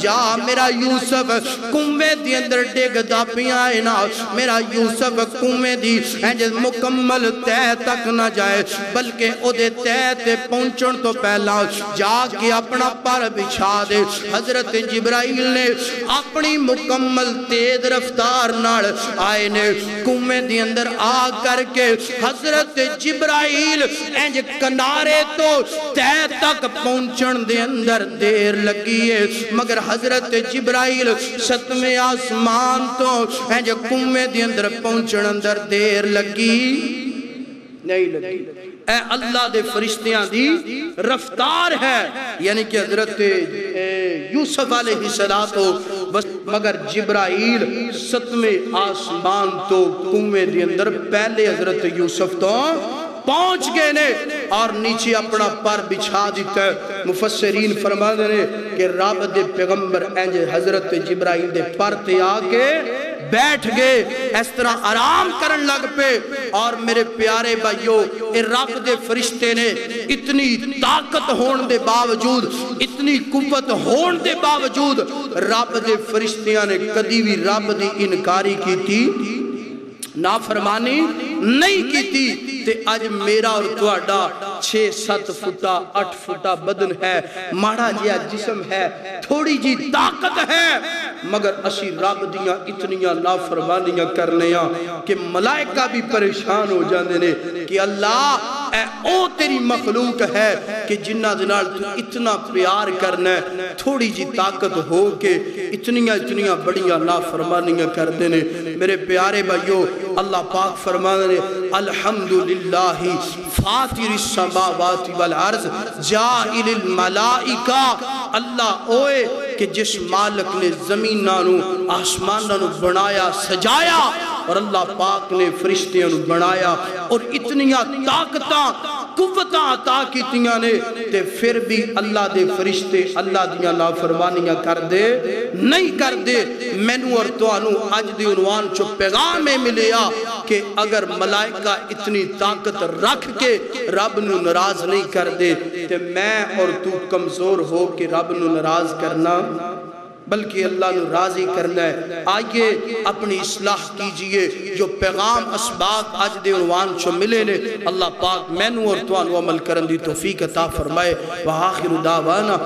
جا میرا یوسف کنویں دی اندر ڈگ دا پیا ہے نا میرا یوسف کنویں دی مکمل تے تک نہ جائے بلکہ او دے تے پہنچن تو پہلا جا کے اپنا پر بچھا دے حضرت جبرائیل نے اپنی مکمل تیز رفتار نال آئے نے کنویں دی اندر آ کر کے حضرت جبرائیل انج کنارے تو تے تک پہنچن دے اندر دیر لگی ہے مگر حضرت جبرائیل 7ویں آسمان تو انج کنویں دی اندر پہنچن اندر دیر لگی نہیں لگی اے اللہ دے فرشتیاں دی رفتار ہے یعنی کہ حضرت یوسف علیہ السلام مگر جبرائیل 7ویں آسمان تو کنویں دی اندر پہلے حضرت یوسف تو پہنچ گئے نے اور نیچے اپنا پر بچھا دیتا ہے مفسرین فرما دے کہ رب دے پیغمبر انج حضرت جبرائیل دے پر تے آکے بیٹھ گئے اس طرح آرام کرن لگ پہ اور میرے پیارے بھائیو اے رب دے فرشتے نے اتنی طاقت ہون دے باوجود اتنی قوت ہون دے باوجود رب دے فرشتیاں نے کدی بھی رب دی انکاری کی تھی نافرمانی نہیں کی تھی تے آج میرا اور تواڈا 6-7 فٹا 8 فٹا بدن ہے ماڑا جیا جسم ہے تھوڑی جی طاقت ہے مگر اسی رب دیاں اتنیاں نافرمانیاں کرنیاں کہ ملائکہ بھی پریشان ہو جاندے نے کہ اللہ اے او تیری مخلوق ہے کہ جنہ دنال تو اتنا پیار کرنا ہے تھوڑی جی طاقت ہو کے اتنیاں بڑیاں نافرمانیاں کر دینے میرے پیارے بھائیو اللہ پاک فرمانے نے الحمدللہ فاتر السماوات والارض جائل الملائکہ اللہ اوئے کہ جس مالک نے زمینانو آسمانانو بنایا سجایا اور اللہ پاک نے فرشتیاں نو بنایا اور اتنیاں طاقتاں قوتاں عطا کیتیاں نے تے پھر بھی اللہ دے فرشتے اللہ دیاں نافرمانیاں کر دے نہیں کر دے۔ مینوں اور تانوں اج دی عنوان چو پیغام ملیا کہ اگر ملائکہ اتنی طاقت رکھ کے رب نو ناراض نہیں کر دے تے میں اور تو کمزور ہو کے رب نو ناراض کرنا بلکہ اللہ نو راضی کرنا ہے۔ آئیے اپنی اصلاح کیجئے، جو پیغام اسباق آج دے عنوان چو ملے نے اللہ پاک مینوں اور توانو عمل کرن دی توفیق عطا فرمائے۔ وآخر دعوانا